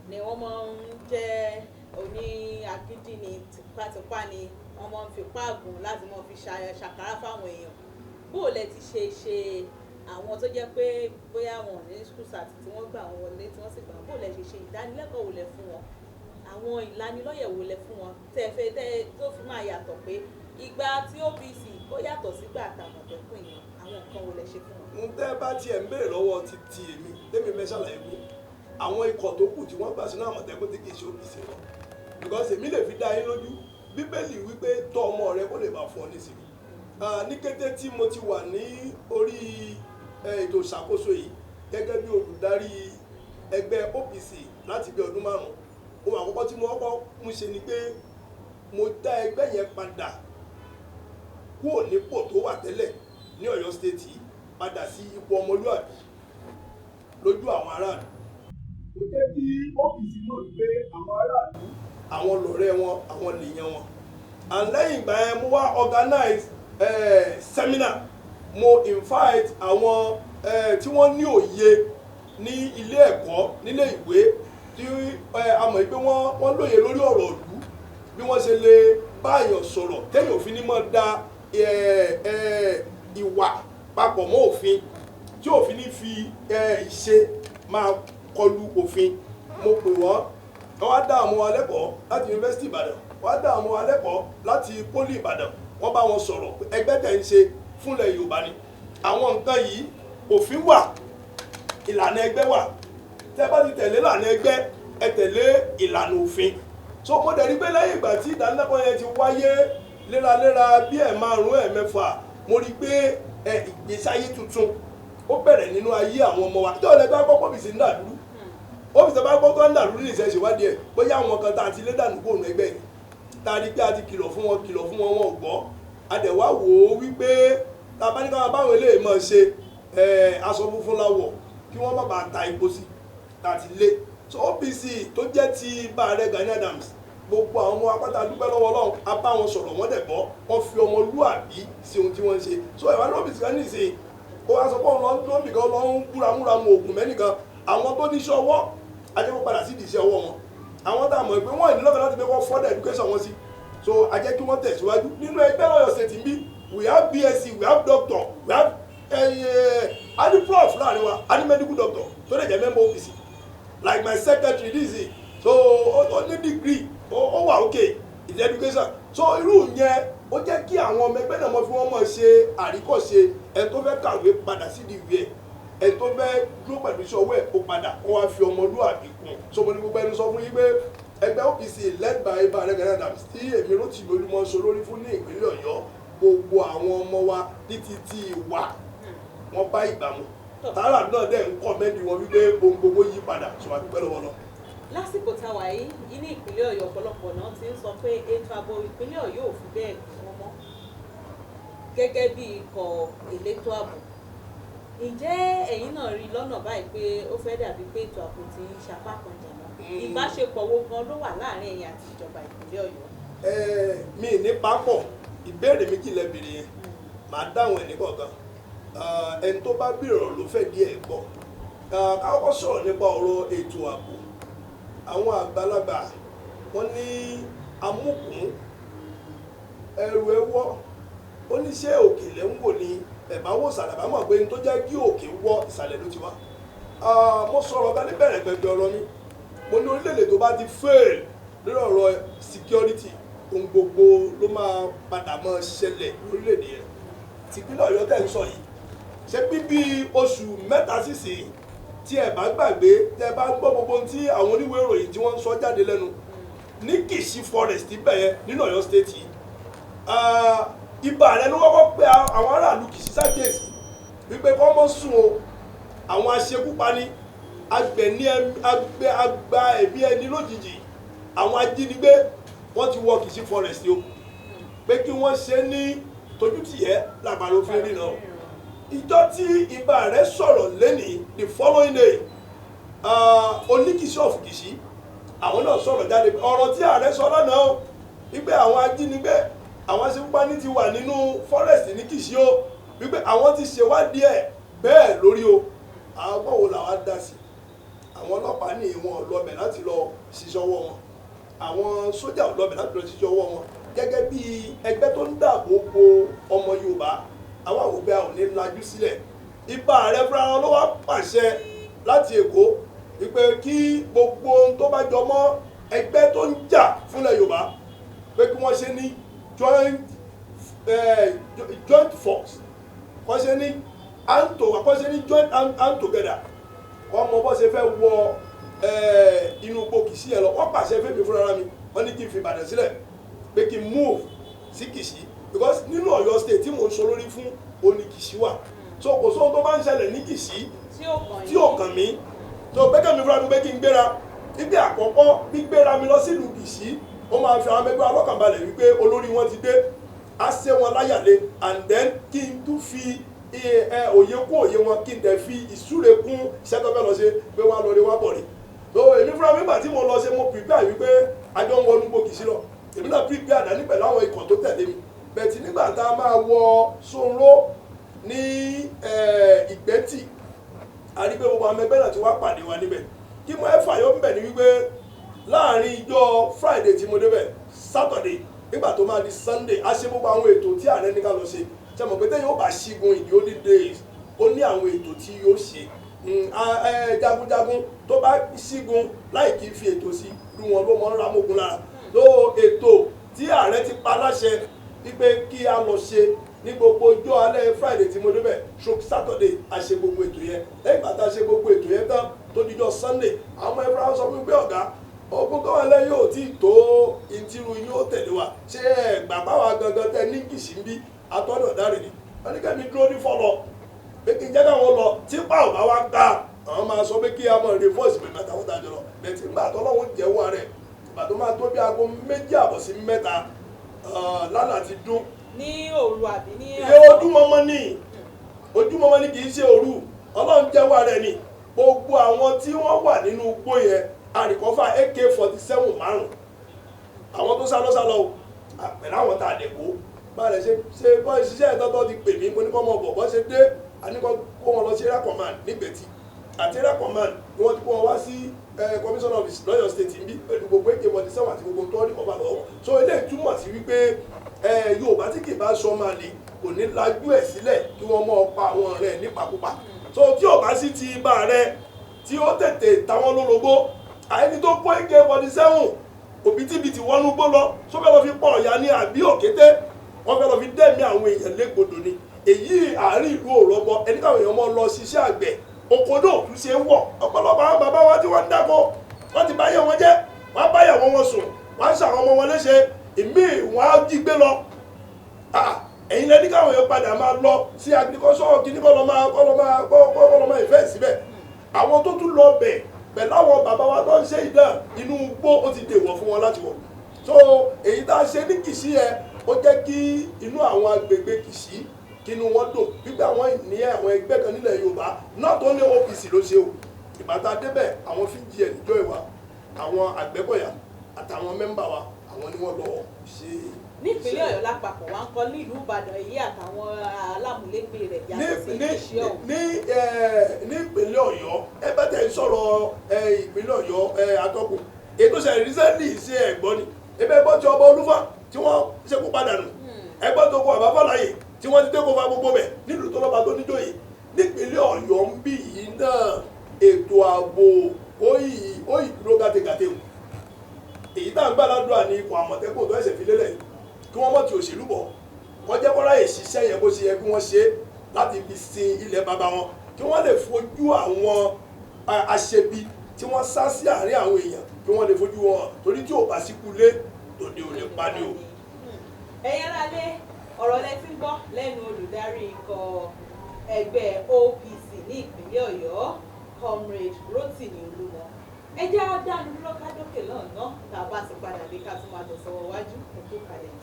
S1: ni wọ́n máa ń jẹ́ oní agídí ni tipátipá ni wọ́n máa ń fi páàgùn láti máa fi ṣàkárá fáwọn èèyàn. bó o lẹ ti ṣe àwọn tó jẹ́ pé bóyá wọn ní school cert tí wọ́n gbà wọn wọlé tí wọ́n sì gbà wọn, bó o lẹ ṣe ìdánilẹ́kọ̀ọ́ wò lẹ fún wọn, àwọn ìlanilọ́yẹ̀ wò lẹ fún wọn tẹ́ tó fi máa yàtọ̀ pé ìgbà tí OPC ó yàtọ̀ sígbà àtàmọ̀tẹ́kùn yìí, àwọn nǹkan wò lẹ ṣe fún wọn.
S2: mo tẹ́ bá tiẹ̀ ń béèrè lọ́wọ́ ti èmi tẹ́mi fẹ́ ṣàlàyé pé àwọn ikọ̀ tó kù tí wọ́n gbà sínú Àmọ̀tẹ́kùn tí kì í ṣe OPC wọn, because èmi lè fi dá yín lójú Bíbélì wípé tọ́ ọmọ rẹ kó lè máa fọ́ nísìnyí. Ní kété tí mo ti wà ní orí ètò ìṣàkóso yìí gẹ́gẹ́ bí olùdarí ẹgbẹ́ OPC láti bí ọdún 5, ohun àkọ́kọ́ tí mo kọ́kọ́ mú ṣe ni pé mo dá ẹgbẹ́ yẹn padà kúrò nípò tó wà tẹ́lẹ̀ ní Ọ̀yọ́ state yìí padà sí ipò ọmọlúwàbí lójú àwọn aráàlú. Mo jẹ́ kí OPC mọ̀ pé àwọn aráàlú àwọn lọ̀rẹ́ wọn, àwọn lèèyàn wọn. And lẹ́yìn ìgbà yẹn mo wá organize seminar, mo invite àwọn tí wọ́n ní òye ní ilé ẹ̀kọ́ nílé ìwé tí a mọ̀ pé wọ́n lóye lórí ọ̀rọ̀ ìlú, bí wọ́n ṣe lè bá èèyàn sọ̀rọ̀ téèyàn òfin ní mọ́ da ìwà papọ̀ mọ́ òfin, tí òfin ní fi ìṣe máa kọlu òfin. Mo pè wọ́n wá dá àwọn alẹ́kọ̀ọ́ láti University Ìbàdàn, wá dá àwọn alẹ́kọ̀ọ́ láti Poli Ìbàdàn, wọ́n bá wọn sọ̀rọ̀ ẹgbẹ́ tẹ̀ ń ṣe fúnlẹ̀ Yorùbá ni. Àwọn nǹkan yìí òfin wà, ìlànà ẹgbẹ́ wà, tẹ́ bá ti tẹ̀lé ìlànà ẹgbẹ́ ẹ tẹ̀lé ìlànà òfin. So mo dẹ̀ rí pé lẹ́yìn ìgbà tí ìdánilẹ́kọ̀ọ́ yẹn ti wáyé léraléra bí 5 6 mo rí pé ìgbésí ayé tuntun ó bẹ̀rẹ̀ nínú ayé àwọn ọmọ wa. Ìjọba ẹgbẹ́ akọ́kọ́ bìí sí ń dàlú, OPC bá gbọ́ tó ń dàlú ní ìṣẹ̀ṣẹ̀ ìwádìí ẹ̀ bóyá àwọn kan tá a ti lé dànù kóònù ẹgbẹ́ yìí tá a rí pé a ti kìlọ̀ fún wọn wọn ò gbọ́, adẹ̀wá wò ó wípé tabaníkà báwọn eléyìí máa ṣe aṣọ funfun láwọ̀ kí wọ́n má bàa ta epo sí láti lé. So OPC tó jẹ́ ti Ààrẹ Gani Adams gbogbo àwọn ọmọ apáta dúpẹ́ lọ́wọ́ Ọlọ́run a bá wọn sọ̀rọ̀ wọ́n dẹ̀ gbọ́ wọ́n fi ọmọlúàbí sí ohun tí wọ́n ń ṣe. So ìwà ní OPC kan ní ìsìn ó wá sọ pé òun ló ń bìkan lọ ń búramúra mu oògùn mẹ́nìkan àwọn tó níṣẹ́ ọwọ́ ajẹ́kọ̀ọ́ padà sí ìdíṣẹ́ ọwọ́ wọn àwọn tá a mọ̀ pé wọ́n ìdílọ́kọ̀ láti pé wọ́n further education wọn sí. So a jẹ́ kí wọ́n tẹ̀síwájú nínú ẹgbẹ́ lọ́yọ̀ state ń bí we have BSc we have doctor we have ani prof láàrin wa ani medical doctor tó lè jẹ́ member OPC like my secretary this is so ó ní degree ó wà okay in education. So irú yẹn ó jẹ́ kí àwọn ọmọ ẹgbẹ́ náà mọ̀ fi wọ́n mọ̀ ṣe àríkọ́ṣe ẹ̀ tó fẹ́ kàwé padà sí ìwé ẹ̀ ẹ̀ tó fẹ́ dúró pẹ̀lú iṣẹ́ ọwọ́ ẹ̀ kó padà wọ́n wá fi ọmọlúwàbí kún. So mo ní gbogbo ẹni sọ fún yín pé ẹgbẹ́ OPC led by Ààrẹ Gani Adams tí èmi ló ti lójúmọ́ so lórí fún ní ìpínlẹ̀ Ọ̀yọ́ gbogbo àwọn ọmọ wa ní títí wa wọ́n bá ìgbà mu tààrà náà dẹ̀ ń kọ́ mẹ́bí wọn wípé ohun gbogbo yí padà sọ wá dúpẹ́ lọ́wọ́ lọ.
S1: Lásìkò táwa yìí ní ìpínlẹ̀ Ọ̀yọ́ ọ̀pọ̀lọpọ̀ náà ti ń sọ pé ètò ààbò ìpínlẹ̀ Ọ̀yọ́ ò fi bẹ́ẹ̀ kún mọ́ gẹ́gẹ́ bí ikọ̀ elétò ààbò. Ǹjẹ́ ẹ̀yin náà rí lọ́nà báyìí pé ó fẹ́ dàbí pé ètò ààbò ti ń sapá kan jàmọ́? Ìbáṣepọ̀ wo gan ló wà láàárín ẹ̀yin àti ìjọba ìpínlẹ̀ Ọ̀yọ́?
S2: Mi ní pápọ̀ ìbéèrè méjì lẹ́bìrì yẹn màá dáhùn ẹ̀ ní kọ̀ọ̀kan ẹni tó bá bèrè ọ̀rọ̀ ló fẹ́ díẹ̀ gbọ́. Káwọ́ sọ̀rọ̀ nípa ọ̀rọ̀ ètò ààbò àwọn àgbàlagbà wọ́n ní amúkùn ẹrù ẹwọ́ ó ní ṣé òkè lẹ́ ń wò ní ẹ̀bá wò sàlẹ̀ bá mọ̀ pé ní tó jẹ́ kí òkè wọ́ ìsàlẹ̀ ló ti wá. Mo sọ̀rọ̀ bá ní bẹ̀rẹ̀ pẹ̀pẹ̀ ọ̀rọ̀ mi mo ní orílẹ̀-èdè tó bá ti fail lórí ọ̀rọ̀ security ohun gbogbo ló máa padà máa ṣẹlẹ̀ lórílẹ̀-èdè yẹn. Tìpínlẹ̀ Ọ̀yọ́ tẹ̀ ń sọ yìí ṣé bíbí oṣù mẹ́ta sísìn tí ẹ bá gbàgbé tẹ bá gbọ́ gbogbo tí àwọn oníwèé ìròyìn tí wọ́n ń sọ jáde lẹ́nu ní Kìṣí forest bẹ̀yẹ nínú Ọ̀yọ́ state yìí ibà rẹ ló kọ́kọ́ pé àwọn aráàlú Kìṣí ṣàkíyèsí wípé kọ́ mọ́ sùn o àwọn aṣekúpani agba ẹ̀mí ẹni lójijì àwọn ajínigbé wọ́n ti wọ Kìṣí forest o pé kí wọ́n ṣe ní tójútìyẹ́ làbàlò fi rí náà. Ìjọ tí ibà rẹ̀ sọ̀rọ̀ lẹ́nìí the following day Oníkìṣí of Kìṣí àwọn náà sọ̀rọ̀ jáde ọ̀rọ̀ tí ààrẹ sọ lánàá o wípé àwọn ajínigbé àwọn aṣekúpani ti wà nínú forest ní Kìṣí o wípé àwọn ti ṣèwádìí ẹ̀ bẹ́ẹ̀ lórí o àwọn báwo làwọn dá sí àwọn ọlọ́pàá ní ìwọ̀n lọ́bẹ̀ láti lọ ṣiṣẹ́ ọwọ́ wọn àwọn sójà lọ́bẹ̀ láti lọ ṣiṣẹ́ ọwọ́ wọn gẹ́gẹ́ bí ẹgbẹ́ tó ń dáàbò bo ọmọ Yorùbá àwọn àwògbé àwọn ní lajú sílẹ̀ ibà rẹ̀ fúnra wọn ló wá pàṣẹ láti Èkó wípé kí gbogbo ohun tó bá jọ mọ́ ẹgbẹ́ tó ń jà fúnlẹ̀ Yorùbá pé kí wọ́n ṣe ní joint force kọ́ ṣe ní joint hand together wọ́n mọ bó ṣe fẹ́ wọ inú igbó Kìṣí yẹn lọ wọ́n pàṣẹ fẹ́mi fúnra mi wọ́n ní kí n fi Ìbàdàn sílẹ̀ pé kí n move sí Kìṣí because nínú Ọ̀yọ́ state tí mo ń sọ lórí fún oní Kìṣí wà so kò sóhun tó bá ń ṣẹlẹ̀ ní Kìṣí tí ò kàn mí so bẹ́kẹ̀ mi fúnra mi pé kí n gbéra ibi àkọ́kọ́ gbígbéra mi lọ sílùú Kìṣí ó máa fi àwọn ẹgbẹ́ alọ́kànbalẹ̀ wípé olórí wọn ti dé á ṣe wọn láyàlé and then kí n tún fi òye kún òye wọn kí n dẹ̀ fi ìsúre kún iṣẹ́ tó fẹ́ lọ ṣe pé wọ́n á lọ rí wá bọ̀ rí so èmi fúnra mi gbà tí mo lọ ṣe mo prepare wípé àjọ ń wọnú gbó Kìṣí lọ èmi náà prepare àdáni pẹ̀lú àwọn ikọ̀ tó tẹ̀lé mi bẹ̀tì nígbà tá a máa wọ Ṣóńró ní Ìgbẹ́tì a rí pé gbogbo àwọn ẹgbẹ́ náà ti wá pàdé wa níbẹ̀ kí mo ẹ fàyọ níbẹ̀ ni wípé láàrin ìjọ Friday tí mo débẹ̀ Saturday nígbà tó máa di Sunday a ṣe gbogbo àwọn ètò tí ààrẹ ní ká lọ ṣe ṣe mọ̀ pé tẹ́yìn ó bá ṣígun in the olden days ó ní àwọn ètò tí yóò ṣe jagunjagun tó bá ṣígun láì kí fi ètò sí irú wọn ló mọ ń ramógun lára ló ètò tí ààrẹ ti pa láṣẹ wípé kí a lọ ṣe ní gbogbo ọjọ́ alẹ́ Friday tí mo débẹ̀ stroke Saturday a ṣe gbogbo ètò yẹn lẹ́yìn ìgbà tá a ṣe gbogbo ètò yẹn tán tó dijọ́ Sunday àwọn ọmọ ẹ̀fọ́ sọ fún pé ọ̀gá ogun tó wà lẹ́yìn yóò tí ì tó ìtìrú yóò tẹ̀lé wa ṣé ẹ̀gbà báwa gangan tẹ ní Kìṣí ń bí atọ́nà dáre ni wọ́n ní kẹ́mi dúró ní fọ́lọ́ pé kí n jẹ́ káwọn lọ tí pa ò bá wá gbà àwọn máa sọ pé kí a mọ̀ reinforce pé mẹ́ta wọ́n dájọ́ lọ bẹ̀tì ńgbà tó lọ́wọ́ jẹ́wọ́ rẹ̀ ìgbà tó máa tó bí aago 2:30 sí 3 lánàá ti dún
S1: ní òru àbí ní
S2: ojúmọmọ ni kì í ṣe òru. Ọlọ́run jẹ́wọ́ rẹ̀ ni gbogbo àwọn tí wọ́n wà nínú igbó yẹn àríkọ́fà AK-47 márùn àwọn tó sálọ pẹ̀lú àwọn tá a lè kó bá rẹ̀ ṣe bọ́ ìṣiṣẹ́ ìtọ́tọ́ ti pè mí mo ní kọ́ mọ̀ bọ̀ bọ́ ṣe dé àníkọ́ kó wọn lọ sí area command nígbẹ̀tì àti area command ni wọ́n ti kó wọn wá sí commissioner office lọ́yọ̀ state níbí pẹ̀lú gbogbo AK-47 àti gbogbo tó ní kọ́ba lọ́wọ́ so eléyìí túmọ̀ sí wípé Yorùbá tí kì í bá sọ máa lè kò ní lajú ẹ̀ sílẹ̀ kí wọ́n mọ̀ pa àwọn rẹ̀ nípakúpa so tí ò bá sí ti ibà rẹ̀ tí ó tètè táwọn lólobó àyẹni tó kó AK-47 òbítíbitì wọnú gbó lọ tó fẹ́ lọ fi pọ̀ ọ̀yà ní àbí òkété wọ́n fẹ́ lọ fi dẹ́mi àwọn èèyàn légbodò ni èyí àárín ìlú òrọ́gbọ́ ẹni káwọn èèyàn mọ́ lọ ṣiṣẹ́ àgbẹ̀ òkodó òtún ṣe ń wọ̀ ọ̀pọ̀lọpọ̀ àwọn bàbá wa tí wọ́n ń dáko wọ́n ti báyẹ̀ wọn jẹ́ wọ́n á báyẹ̀ wọn sùn wọ́n á ṣàwọn ọmọ wọn léṣe ìmí wọ́n á jí gbé lọ ẹ̀yin lẹ́ni káwọn èèyàn padà máa lọ sí agriculture kìíní kọ́ lọ́ máa ìfẹ́ síbẹ̀ àwọn tó tún lọ bẹ̀ pẹ̀lú àwọn bàbá wa tó ń ṣe ìdán inú igbó ó ti dèwọ̀ fún wọn láti wọ̀ so èyí tá a ṣe ní Kìṣí yẹn ó jẹ́ kí inú àwọn agbègbè Kìṣí kínú wọn dùn gbígbà àwọn ní àwọn ẹgbẹ́ kan nílẹ̀ Yorùbá náà tó ní OPC ló ṣe o ìbátá débẹ̀ àwọn fíjì ẹ̀ níjọ́ ìwà àwọn Àgbẹ̀kọ̀yà àtàwọn mẹ́mbà wa àwọn ni wọ́n lọ ṣe.
S1: nípínlẹ̀ Ọ̀yọ́ lápapọ̀ wá ń kọ́ nílùú Ìbàdàn èyí àtàwọn alámúlégbé rẹ̀ yàtọ̀ sí Kìṣí ọ̀hún.
S2: ní ìpínlẹ̀ Ọ̀yọ́ ẹ bá tẹ̀ ń sọ̀rọ̀ ìpínlẹ̀ Ọ̀yọ́ atọ́kùn ètò ìṣẹ̀lẹ̀ recently ṣe ẹ̀gbọ́n ni ebe ẹgbọ́n ti ọba Olúfà tí wọ́n ṣekú padà nù ẹgbọ́n tó kọ àbáfàlàyé tí wọ́n ti tẹ́kọ̀ọ́ fa gbogbo bẹ̀ nílùú tó lọ́ba tó níjòyè nípínlẹ̀ Ọ̀yọ́ ń bí yìí náà ètò ààbò ó ìdúró gàtẹ́gàtẹ́ o èyí tá à ń gbàdúrà ní ikọ̀ Àmọ̀tẹ́kùn tó ẹ̀sẹ̀ fi lélẹ̀ kí wọ́n mọ̀ tí òṣèlú bọ̀ wọ́n jẹ́ kọ́ra ìṣiṣẹ́ yẹn bó ṣe yẹ kí wọ́n ṣe láti fi sin ilẹ̀ bàbá wọn kí wọ́n lè fojú àwọn aṣebi tí wọ́n sá sí àárín àwọn èèyàn kí wọ́n lè fojú wọn torí tí ò bá síkú lé tòde ò lè pa ni o.
S1: ẹ̀yin aráalé ọ̀rọ̀ lẹ ti ń gbọ́ lẹ́nu olùdarí ikọ̀ ẹgbẹ́ OPC ní ìpínlẹ̀ Ọ̀yọ́ Comrade Rotimi Olúmọ ẹ jẹ́ á dánu dúró ká dókè lọ́nà tá a bá ti padà dé ká tún máa tẹ̀sọ̀wọ́ wájú ẹ̀kú kalẹ̀.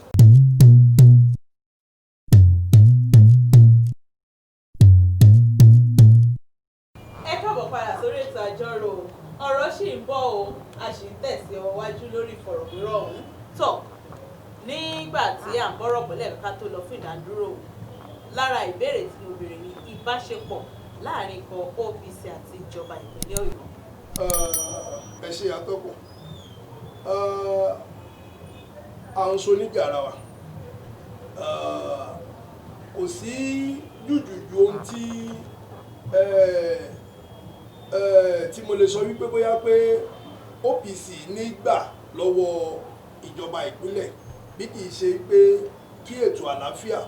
S1: ẹ káàbọ̀ padà sórí ètò àjọrò ọ̀rọ̀ ṣì ń bọ̀ o a sì ń tẹ̀sí ọwọ́ wájú lórí ìfọ̀rọ̀wérọ̀ ọ̀hún tọ̀ nígbà tí à ń bọ́rọ̀ pẹ̀lẹ́ ká tó lọ fún ìdádúró lára ìbéèrè tí mo béèrè ní ìbáṣepọ̀ láàrin ikọ̀ OPC àti ìjọba ìpínlẹ̀ Ọ̀yọ́.
S2: ẹ ṣe àtọ́kùn à ń so níjà ara wa kò sí jùjùjù ohun tí mo lè sọ wípé bóyá pé OPC nígbà lọ́wọ́ ìjọba ìpínlẹ̀ bí kì í ṣe pé kí ètò àlàáfíà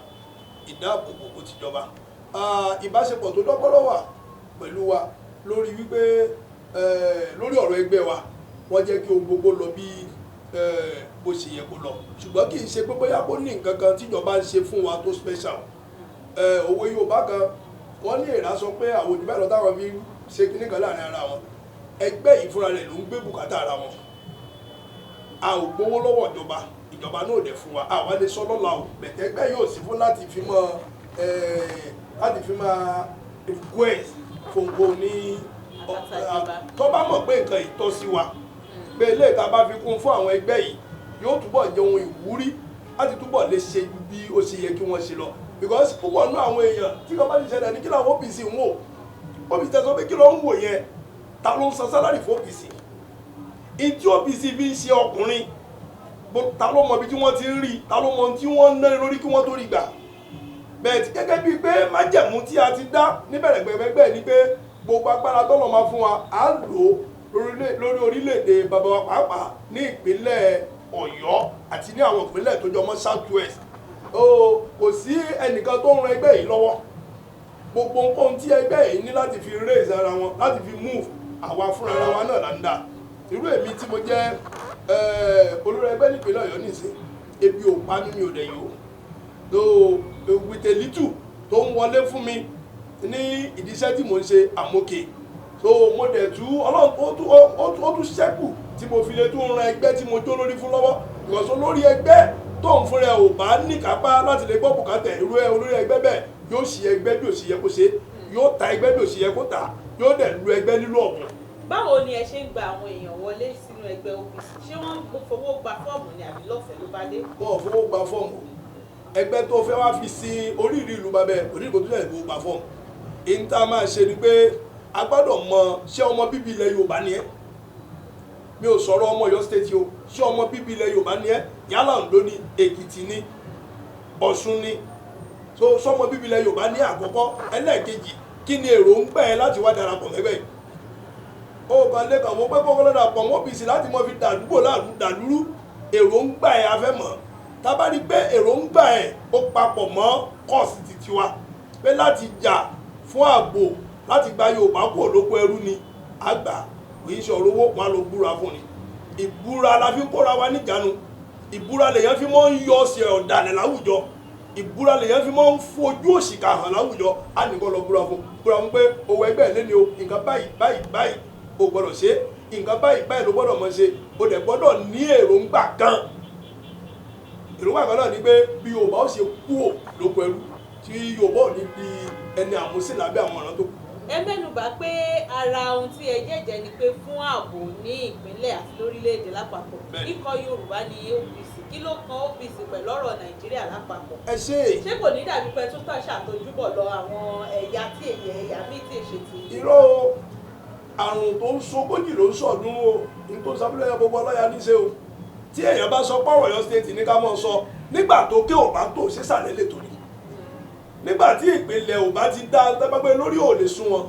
S2: ìdáàbòbò kó ti jọba ìbáṣepọ̀ tó dọ́gbọ́rọ̀ wà pẹ̀lú wa lórí wípé lórí ọ̀rọ̀ ẹgbẹ́ wa wọ́n jẹ́ kí ohun gbogbo lọ bí bó ṣe yẹ kó lọ ṣùgbọ́n kì í ṣe pé bóyá kó ní nǹkan kan tíjọba ń ṣe fún wa tó special òwe Yorùbá kan wọ́n ní èrà sọ pé àwọn òdìbẹ́ lọ táwọn fi ṣe kíní kan láàrin ara wọn ẹgbẹ́ yìí fúnra rẹ̀ ló ń gbé bùkátà ara wọn a ò gbowó lọ́wọ́ ìjọba náà dẹ̀ fún wa àwa lè sọ lọ́la o bẹ̀tẹ̀ ẹgbẹ́ yóò sí fún láti fi máa request fòǹkò ní tó bá mọ̀ pé nǹkan ìtọ́ sí wa pé ilé ìta bá fi kún fún àwọn ẹgbẹ́ yìí yóò túbọ̀ jẹ́ ohun ìwúrí láti túbọ̀ lè ṣe ju bí ó ṣe yẹ kí wọ́n ṣe lọ because púpọ̀ nú àwọn èèyàn tí kan bá ti ṣẹlẹ̀ ní kí làwọn OPC ń wò OPC tẹ̀sán pé kí ló ń wò yẹn ta ló ń san sálárì fún OPC ìtí OPC fi ń ṣe ọkùnrin ta ló mọ ibi tí wọ́n ti ń rí ta ló mọ tí wọ́n ń ná lórí kí wọ́n tó rí gbà bẹ́ẹ̀ tí gẹ́gẹ́ bíi pé májẹ̀mú tí a ti dá níbẹ̀rẹ̀ gbẹ̀gbẹ̀ ni pé gbogbo agbára tọ́lọ̀ máa fún wa á lò lórí orílẹ̀-èdè bàbá wa pàápàá ní ìpínlẹ̀ Ọ̀yọ́ àti ní àwọn ìpínlẹ̀ tó jọmọ́ South West kò sí ẹnìkan tó ń ran ẹgbẹ́ yìí lọ́wọ́ gbogbo nǹkan tí ẹgbẹ́ yìí ní láti fi raise ara wọn láti fi move àwa fúnra ara wa náà là ń dà irú èmi tí mo jẹ́ olórí ẹgbẹ́ nípínlẹ̀ Ọ̀yọ́ nìsín ebi ò pa mí mi ò dẹ̀ yìí o with a little tó ń wọlé fún mi ní ìdíṣẹ́ tí mo ń ṣe àmókè so mo dẹ̀ tú Ọlọ́run ó tún ṣẹ́kù tí mo fi lè tún ran ẹgbẹ́ tí mo jó lórí fún lọ́wọ́ ìwọ̀sán lórí ẹgbẹ́ tóun fúnra ẹ̀ ò bá níkápá láti lè gbọ́ bùkátà irú ẹ olórí ẹgbẹ́ bẹ́ẹ̀ yóò ṣe ẹgbẹ́ bí ò ṣe yẹ kó ṣe yóò ta ẹgbẹ́ bí ò ṣe yẹ kó ta yóò dẹ̀ lu ẹgbẹ́ nílò ọ̀gbìn.
S1: báwo ni ẹ ṣe ń gba àwọn èèyàn wọlé sínú ẹgbẹ́ OPC ṣé wọ́n fowó gba fọ́ọ̀mù ni àbí lọ́fẹ̀ẹ́ ló bá dé.
S2: wọn ò fowó gba fọ́ọ̀mù ẹgbẹ́ tó fẹ́ wá fi sin oríire ìlú babẹ onídìbò tó lẹ̀ fowó gba fọ́ọ̀mù èyí tá a máa ṣe ni pé a gbọ́dọ̀ mọ ṣé ọmọ bíbí ilẹ̀ Yorùbá ni ẹ́ mi ò sọ̀rọ̀ ọmọ Ọ̀yọ́ state o ṣé ọmọ bíbí ilẹ̀ Yorùbá ni ẹ́ yálà Oǹdó ni Èkìtì ni Ọ̀ṣun ni so sọmọ bíbí ilẹ̀ Yorùbá ní àkọ́kọ́ ẹlẹ́ẹ̀kejì kí ni èròǹgbà ẹ láti wá darapọ̀ mẹ́gbẹ́ yìí ó kàn lé kàn mọ́ pé kọ́kọ́ lọ́dà pọ̀ mọ́ OPC láti mọ́ fi dàdúgbò dàlúrú èròǹgbà ẹ afẹ́ mọ́ tábà rí pé èròǹgbà ẹ ó papọ̀ mọ́ kọ́ọ̀sì títí wa pé láti jà fún ààbò láti gba Yorùbá kúrò lóko ẹrú ni àgbà kì í ṣe ọ̀rọ̀ owó wọn ló búra fún ni ìbúra la fi ń kóra wa níjànú ìbúra lèyàn fi mọ́ ń yọ ọ̀sẹ̀ ọ̀dàlẹ̀ láwùjọ ìbúra lèyàn fi mọ́ ń fojú òṣìkà hàn láwùjọ á nìkan lọ búra fún pé owó ẹgbẹ́ ẹ̀ lẹ́ni o nǹkan báyìí o gbọ́dọ̀ ṣe nǹkan báyìí ló gbọ́dọ̀ mọ̀ ṣe o dẹ̀ gbọ́dọ̀ ní èròǹgbà kan náà ni pé bí Yorùbá ó ṣe kúò lóko ẹrú tí Yorùbá ò ní di ẹni àmúsí lábẹ́ àwọn ọ̀ràn tó kù.
S1: ẹ mẹ́nubà pé ara ohun tí ẹ jẹ́jẹ́ ni pé fún ààbò ní ìpínlẹ̀ àti lórílẹ̀‐èdè lápapọ̀ ikọ̀ Yorùbá ní OPC kí ló kan OPC pẹ̀lú ọ̀rọ̀ Nàìjíríà lápapọ̀.
S2: ẹ
S1: ṣé kò ní dàbí pé tó tàn ṣàtọ́júbọ̀ lọ àwọn ẹ̀yà tí ẹ̀yà míì tí èṣe ti.
S2: irọ́ àrùn tó ń sogójì ló ń sọ̀dún o ní tó sábúlẹ̀ gbogbo ọlọ́yà níṣẹ́ o tí èèyàn bá sọ pọ̀rọ̀ Ọ̀yọ́ state ní ká mọ̀ sọ nígbà tó ké ò bá tó sísàlẹ̀ lè torí nígbà tí ìpínlẹ̀ ò bá ti dá tẹ́gbẹ́ lórí ò lè sún wọn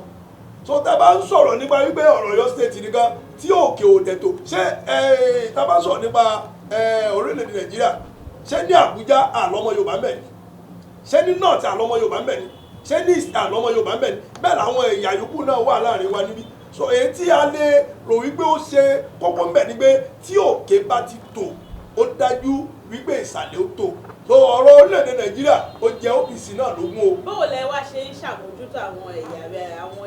S2: tó tẹ́ bá ń sọ̀rọ̀ nípa wípé ọ̀rọ̀ Ọ̀yọ́ state nìkan tí òkè ò dẹ̀ tó ṣé tá bá sọ̀rọ̀ nípa orílẹ̀-èdè Nàìjíríà ṣé ní Àbújá àlọ́mọ Yorùbá ń bẹ ni ṣé ní north àlọ́mọ Yorùbá ń bẹ ni ṣé ní east àlọ́mọ Yorùbá ń bẹ ni bẹ́ẹ̀ làwọn ẹ̀yà yòókù náà wà láàrin wa níbí so èyí tí a lè rò wípé ó ṣe kókó ń bẹ ni pé tí òkè bá ti tò ó dájú wípé ìsàlẹ̀ ó tò so ọ̀rọ̀ orílẹ̀-èdè Nàìjíríà ó jẹ́ OPC náà lógún o.
S1: báwo lẹ wá ṣe ń ṣàmójútó àwọn ẹ̀yà rẹ àwọn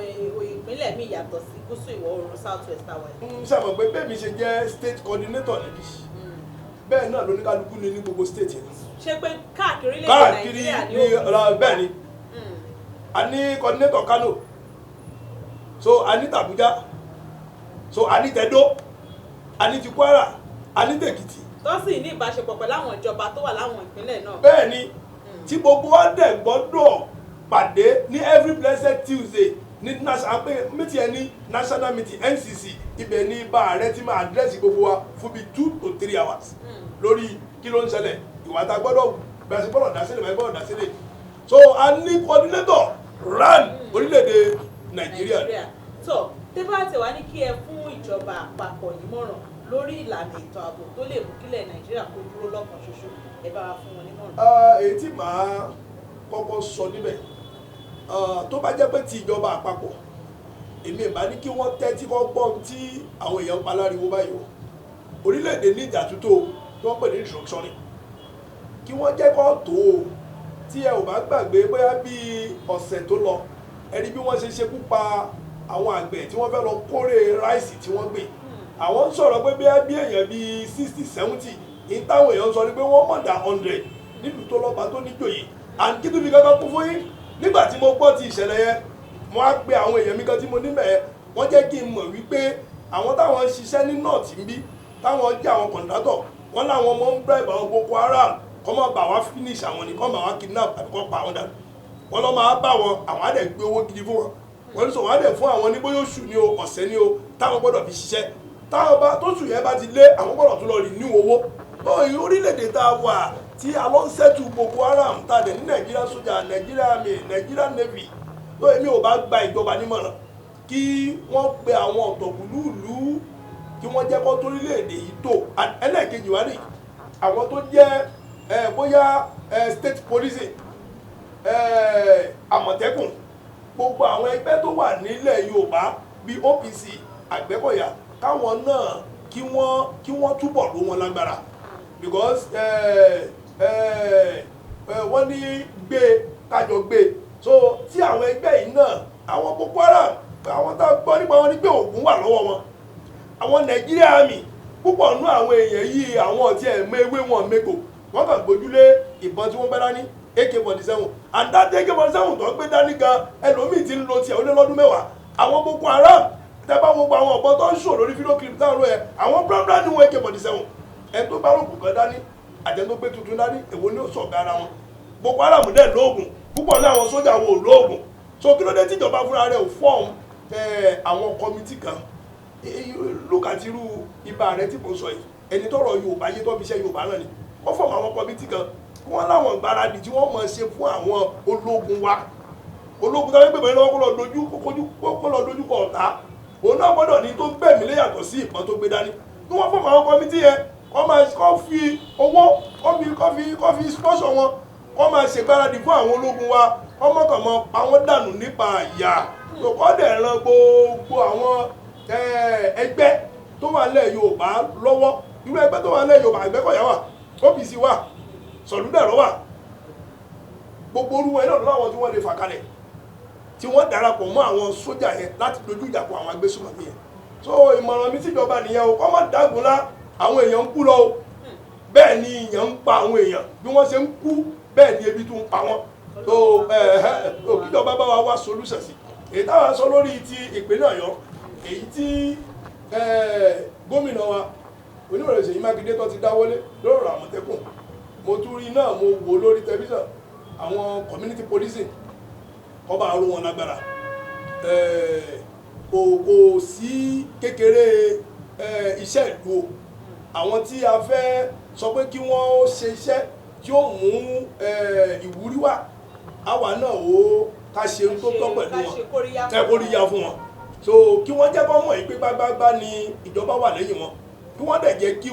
S1: ìpínlẹ̀ míì yàtọ̀ sí gúúsù ìwọ̀ oòrùn south west àwọn ẹ̀.
S2: ṣàmọ̀ pé bẹ́ẹ̀ mi ṣe jẹ́ state coordinator níbí bẹ́ẹ̀ náà lóníkálukú ní gbogbo state yẹn.
S1: ṣé pé káàkiri Nàìjíríà ní
S2: òkú bẹ́ẹ̀ ni a ní coordinator Kano so a ní tàbújá so a ní tẹ̀dó a ní ti Kwara a ní tèkìtì. tó
S1: sì ní ìbáṣepọ̀ pẹ̀lú àwọn ìjọba tó wà láwọn ìpínlẹ̀ náà.
S2: bẹ́ẹ̀ ni tí gbogbo wa dẹ̀ gbọ́dọ̀ pàdé ní every blessed Tuesday ní meeting ẹni national meeting NCC ibẹ̀ ní bá ààrẹ tí máa àdírẹ́sì gbogbo wa fún bíi 2 to 3 hours lórí kí ló ń ṣẹlẹ̀ ìwà tá a gbọ́dọ̀ bẹ̀rẹ̀ gbọ́dọ̀ dásílẹ̀ bẹ̀rẹ̀ gbọ́dọ̀ dásílẹ̀ so a ní coordinator ran orílẹ̀-èdè Nàìjíríà.
S1: tó tẹ́ bá ti wá ní kí ẹ fún ìjọba àpapọ̀ nímọ̀ràn lórí ìlànà ètò ààbò tó lè mú kílẹ̀ Nàìjíríà kó dúró lọ́kàn ṣoṣo ẹ bá wa fún wọn nímọ̀ràn.
S2: èyí tí màá kọ́kọ́ sọ níbẹ̀ tó bá jẹ́ pé ti ìjọba àpapọ̀ èmi ìbá ní kí wọ́n tẹ́tí kọ́ gbọ́n tí àwọn èèyàn paláriwo báyìí o orílẹ̀-èdè ní ìdàtútò tí wọ́n pè ní restructuring kí wọ́n jẹ́ kọ́ tó o tí ẹ ò bá gbàgbé bóyá bíi ọ̀sẹ̀ tó lọ ẹni bí wọ́n ṣe ṣekú pa àwọn àgbẹ̀ tí wọ́n fẹ́ lọ kórè ráìsì tí wọ́n gbìn àwọn ń sọ̀rọ̀ pé bí èèyàn bíi 60-70 ní táwọn èèyàn sọ ni pé wọ́n mọ̀ dá 100 nílùú tó lọ́ba tó níjòyè àǹkí tó fi kankan kún fún yín nígbà tí mo gbọ́ ti ìṣẹ̀lẹ̀ yẹn mo á pe àwọn èèyàn mi kan tí mo níbẹ̀ yẹn wọ́n jẹ́ kí n mọ̀ wípé àwọn táwọn ń ṣiṣẹ́ ní north ń bí táwọn jẹ́ àwọn kọ̀ǹdátọ̀ wọ́n láwọn ọmọ ń bribe àwọn Boko Haram kọ́ máa bà wá finish àwọn ni kọ́ máa wá kidnap àbí kọ́ pa àwọn dànù wọ́n lọ́ máa bá wọn àwọn á dẹ̀ gbé owó gidi fún wọn wọ́n ní sọ wọ́n á dẹ̀ fún àwọn ní bóyá oṣù ni o ọ̀sẹ̀ ni o táwọn gbọ́dọ̀ fi ṣiṣẹ́ táwọn bá tó sùn yẹn bá ti lé àwọn gbọ́dọ̀ tún lọ rí ní owó bóyá orílẹ̀-èdè tá a wà tí a lọ ń ṣẹ́tù Boko Haram tá a dẹ̀ ní Nàìjíríà sójà Nàìjíríà Army Nàìjíríà Navy tó èmi ò bá gba ìjọba nímọ̀ràn kí wọ́n pe àwọn ọ̀tọ̀kùlúùlú kí wọ́n jẹ́ kó torílẹ̀-èdè yìí tó ẹlẹ́ẹ̀kejì wá rí àwọn tó jẹ́ bóyá state policing Àmọ̀tẹ́kùn gbogbo àwọn ẹgbẹ́ tó wà nílẹ̀ Yorùbá bíi OPC Àgbẹ̀kọ̀yà káwọn náà kí wọ́n túbọ̀ ló wọn lágbára because wọ́n ní gbé kájọ gbé so tí àwọn ẹgbẹ́ yìí náà àwọn Boko Haram àwọn tá a gbọ́ nípa wọn ní pé oògùn wà lọ́wọ́ wọn àwọn Nàìjíríà Army púpọ̀ nú àwọn èèyàn yìí àwọn ọ̀tí ẹ̀ mẹ́wé wọn mẹ́kò wọ́n kàn gbójúlé ìbọn tí wọ́n gbé dání AK-47 and that AK-47 tó gbé dání gan ẹlòmíì ti ń lo tiẹ̀ ó lé lọ́dún mẹ́wàá. Àwọn Boko Haram tẹ́bá gbogbo àwọn ọ̀bọ tó ń ṣò lórí fídíò clip táwọn ẹ̀ àwọn brọ́dá ní wọn AK-47 ẹ̀ tó bá rògbò kan dání àjẹ́ tó gbé tuntun dání èwo ni ó sọ̀gá ara wọn. Boko Haram dẹ̀ lóògùn púpọ̀ ní àwọn sójà wo lóògùn so kí ló dé tíjọba fúnra rẹ̀ ò fọ́ọ̀mù àwọn kọmitì kan lókàtírú ibà rẹ̀ tí mo sọ yìí ẹni tọrọ Yorùbá yé tó fi ṣe Yorùbá náà ni wọ́n fọ́ọ̀mù àwọn kọmitì kan wọ́n láwọn ìgbáradì tí wọ́n mọ̀ ṣe fún àwọn ológun wa ológun tó ń gbẹ̀mọ̀ lọ́wọ́ kó lọ dojú kọ ọ̀tá òun náà gbọ́dọ̀ ní tó gbẹ̀mí lé yàtọ̀ sí ìbọn tó gbé dání kí wọ́n fọ́ọ̀mù àwọn kọmitì yẹn kọ́ fi owó kọ́ fi sponsor wọn kọ́ máa ṣègbáradì fún àwọn ológun wa kọ́ mọ́kàn mọ́ pa wọ́n dànù nípa ìyà kọ́ dẹ̀ ran gbogbo àwọn ẹgbẹ́ tó wà nílẹ̀ Yorùbá lọ́wọ́ irú ẹgbẹ́ tó wà nílẹ̀ Yorùbá Ẹgbẹ́kọ̀yà wà OPC wà Sọ̀lúdẹ̀rọ̀ wà gbogbo orúwọ iná lọ́wọ́ tí wọ́n lè fà kalẹ̀ tí wọ́n darapọ̀ mọ́ àwọn sójà yẹn láti dojú ìjà kọ àwọn agbésùnmọ̀mí yẹn so ìmọ̀ràn mi síjọba nìyẹn o kọ́ má dágunlá àwọn èèyàn ń kú lọ o bẹ́ẹ̀ ni èèyàn ń pa àwọn èèyàn bí wọ́n ṣe ń kú bẹ́ẹ̀ ni ebi tún ń pa wọ́n so kíjọba bá wa wá solution sí èyí táwọn sọ lórí ti ìpínlẹ̀ Ọ̀yọ́ èyí tí gómìnà wa onímọ̀ràn Ṣèyí Mákindé tó ti dáwọ́lé lọ́rọ̀ Àmọ̀tẹ́kùn mo tún rí náà mo wò lórí tẹlifíṣàn àwọn community policing ọba àrùn wọn lágbára kò sí kékeré iṣẹ́ ìlú o àwọn tí a fẹ́ sọ pé kí wọ́n ṣe iṣẹ́ tí ó mú ìwúrí wá àwa náà ó ká ṣe ohun tó tọ́ pẹ̀lú wọn kóríyá fún wọn so kí wọ́n jẹ́ kọ́ mọ̀ yìí pé gbágbágbá ni ìjọba wà lẹ́yìn wọn kí wọ́n dẹ̀ jẹ́ kí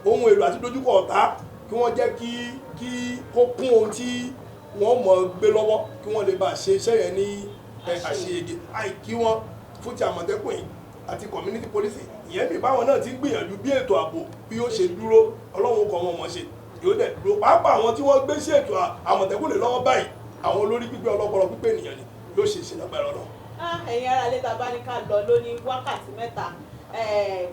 S2: ohun èlò àti dojúkọ ọ̀tá kí wọ́n jẹ́ kí kó kún ohun tí wọ́n mọ̀ gbé lọ́wọ́ kí wọ́n lè bá ṣe iṣẹ́ yẹn ní àṣeyege àìkí wọn fún ti Àmọ̀tẹ́kùn yìí àti community policing ìyẹn bí báwọn náà ti ń gbìyànjú bí ètò ààbò bí ó ṣe dúró Ọlọ́run kọ́ wọn mọ̀ ṣe yóò dẹ̀ dúró pàápàá àwọn tí wọ́n gbé sí ètò Àmọ̀tẹ́kùn lè lọ́wọ́ báyìí àwọn olórí pípé ọlọ́pọlọ pípé ènìyàn ni yóò ṣe ìṣẹ̀lágbára Ọlọ́run.
S1: ẹ̀yin ará ilé ta bá ní ká lọ lóní wákàtí mẹ́ta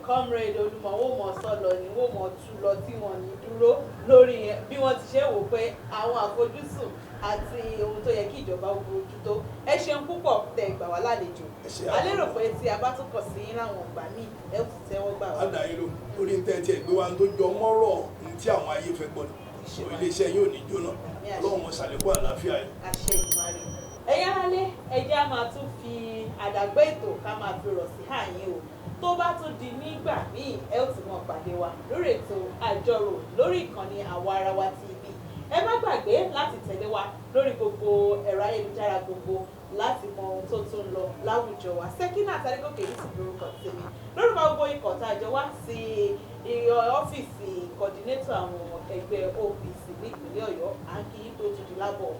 S1: comrade Olúmọ wọ́n mọ̀ sọ lọ ni wọ́n mọ̀ tú lọ tí wọ́n ní dúró lórí bí wọ́n ti ṣe wò pé àwọn àfojúsùn àti ohun tó yẹ kí ìjọba ó bójútó ẹ ṣeun púpọ̀ tẹ ìgbà wá lálejò a lérò pé tí a bá tún kọ̀ sí láwọn ìgbà míì ẹ ó ti tẹ́wọ́ gbà wá.
S2: àdá yìí ló lórí ń tẹ́tí ẹ̀ gbé wa tó jọ mọ́rọ̀ ní tí àwọn ayé fẹ́ gbọ́ ni iléeṣẹ́ yóò ní jóná Ọlọ́run mọ̀ ṣàlékún àlàáfíà yìí.
S1: àṣẹ ìmọ̀ràn ẹ̀yin aráalé ẹjẹ́ a máa tún fi àdàgbé ètò ká máa fi rọ̀ sí àyín o tó bá tún di nígbà míì ẹ ó ti mọ̀ pàdé wa lórí ètò àjọrò lórí ìkànnì Àwarawa TV ẹ má gbàgbé láti tẹ̀lé wa lórí gbogbo ẹ̀rọ ayélujára gbogbo láti mọ ohun tó tún lọ láwùjọ wa Sekinat Adégòkè yìí sì lórúkọ tèmi lórúkọ gbogbo ikọ̀ tá a jọ wá sí ọ́fíìsì coordinator àwọn ẹgbẹ́ OPC nípínlẹ̀ Ọ̀yọ́ à ń kí tó tutù lábọ̀.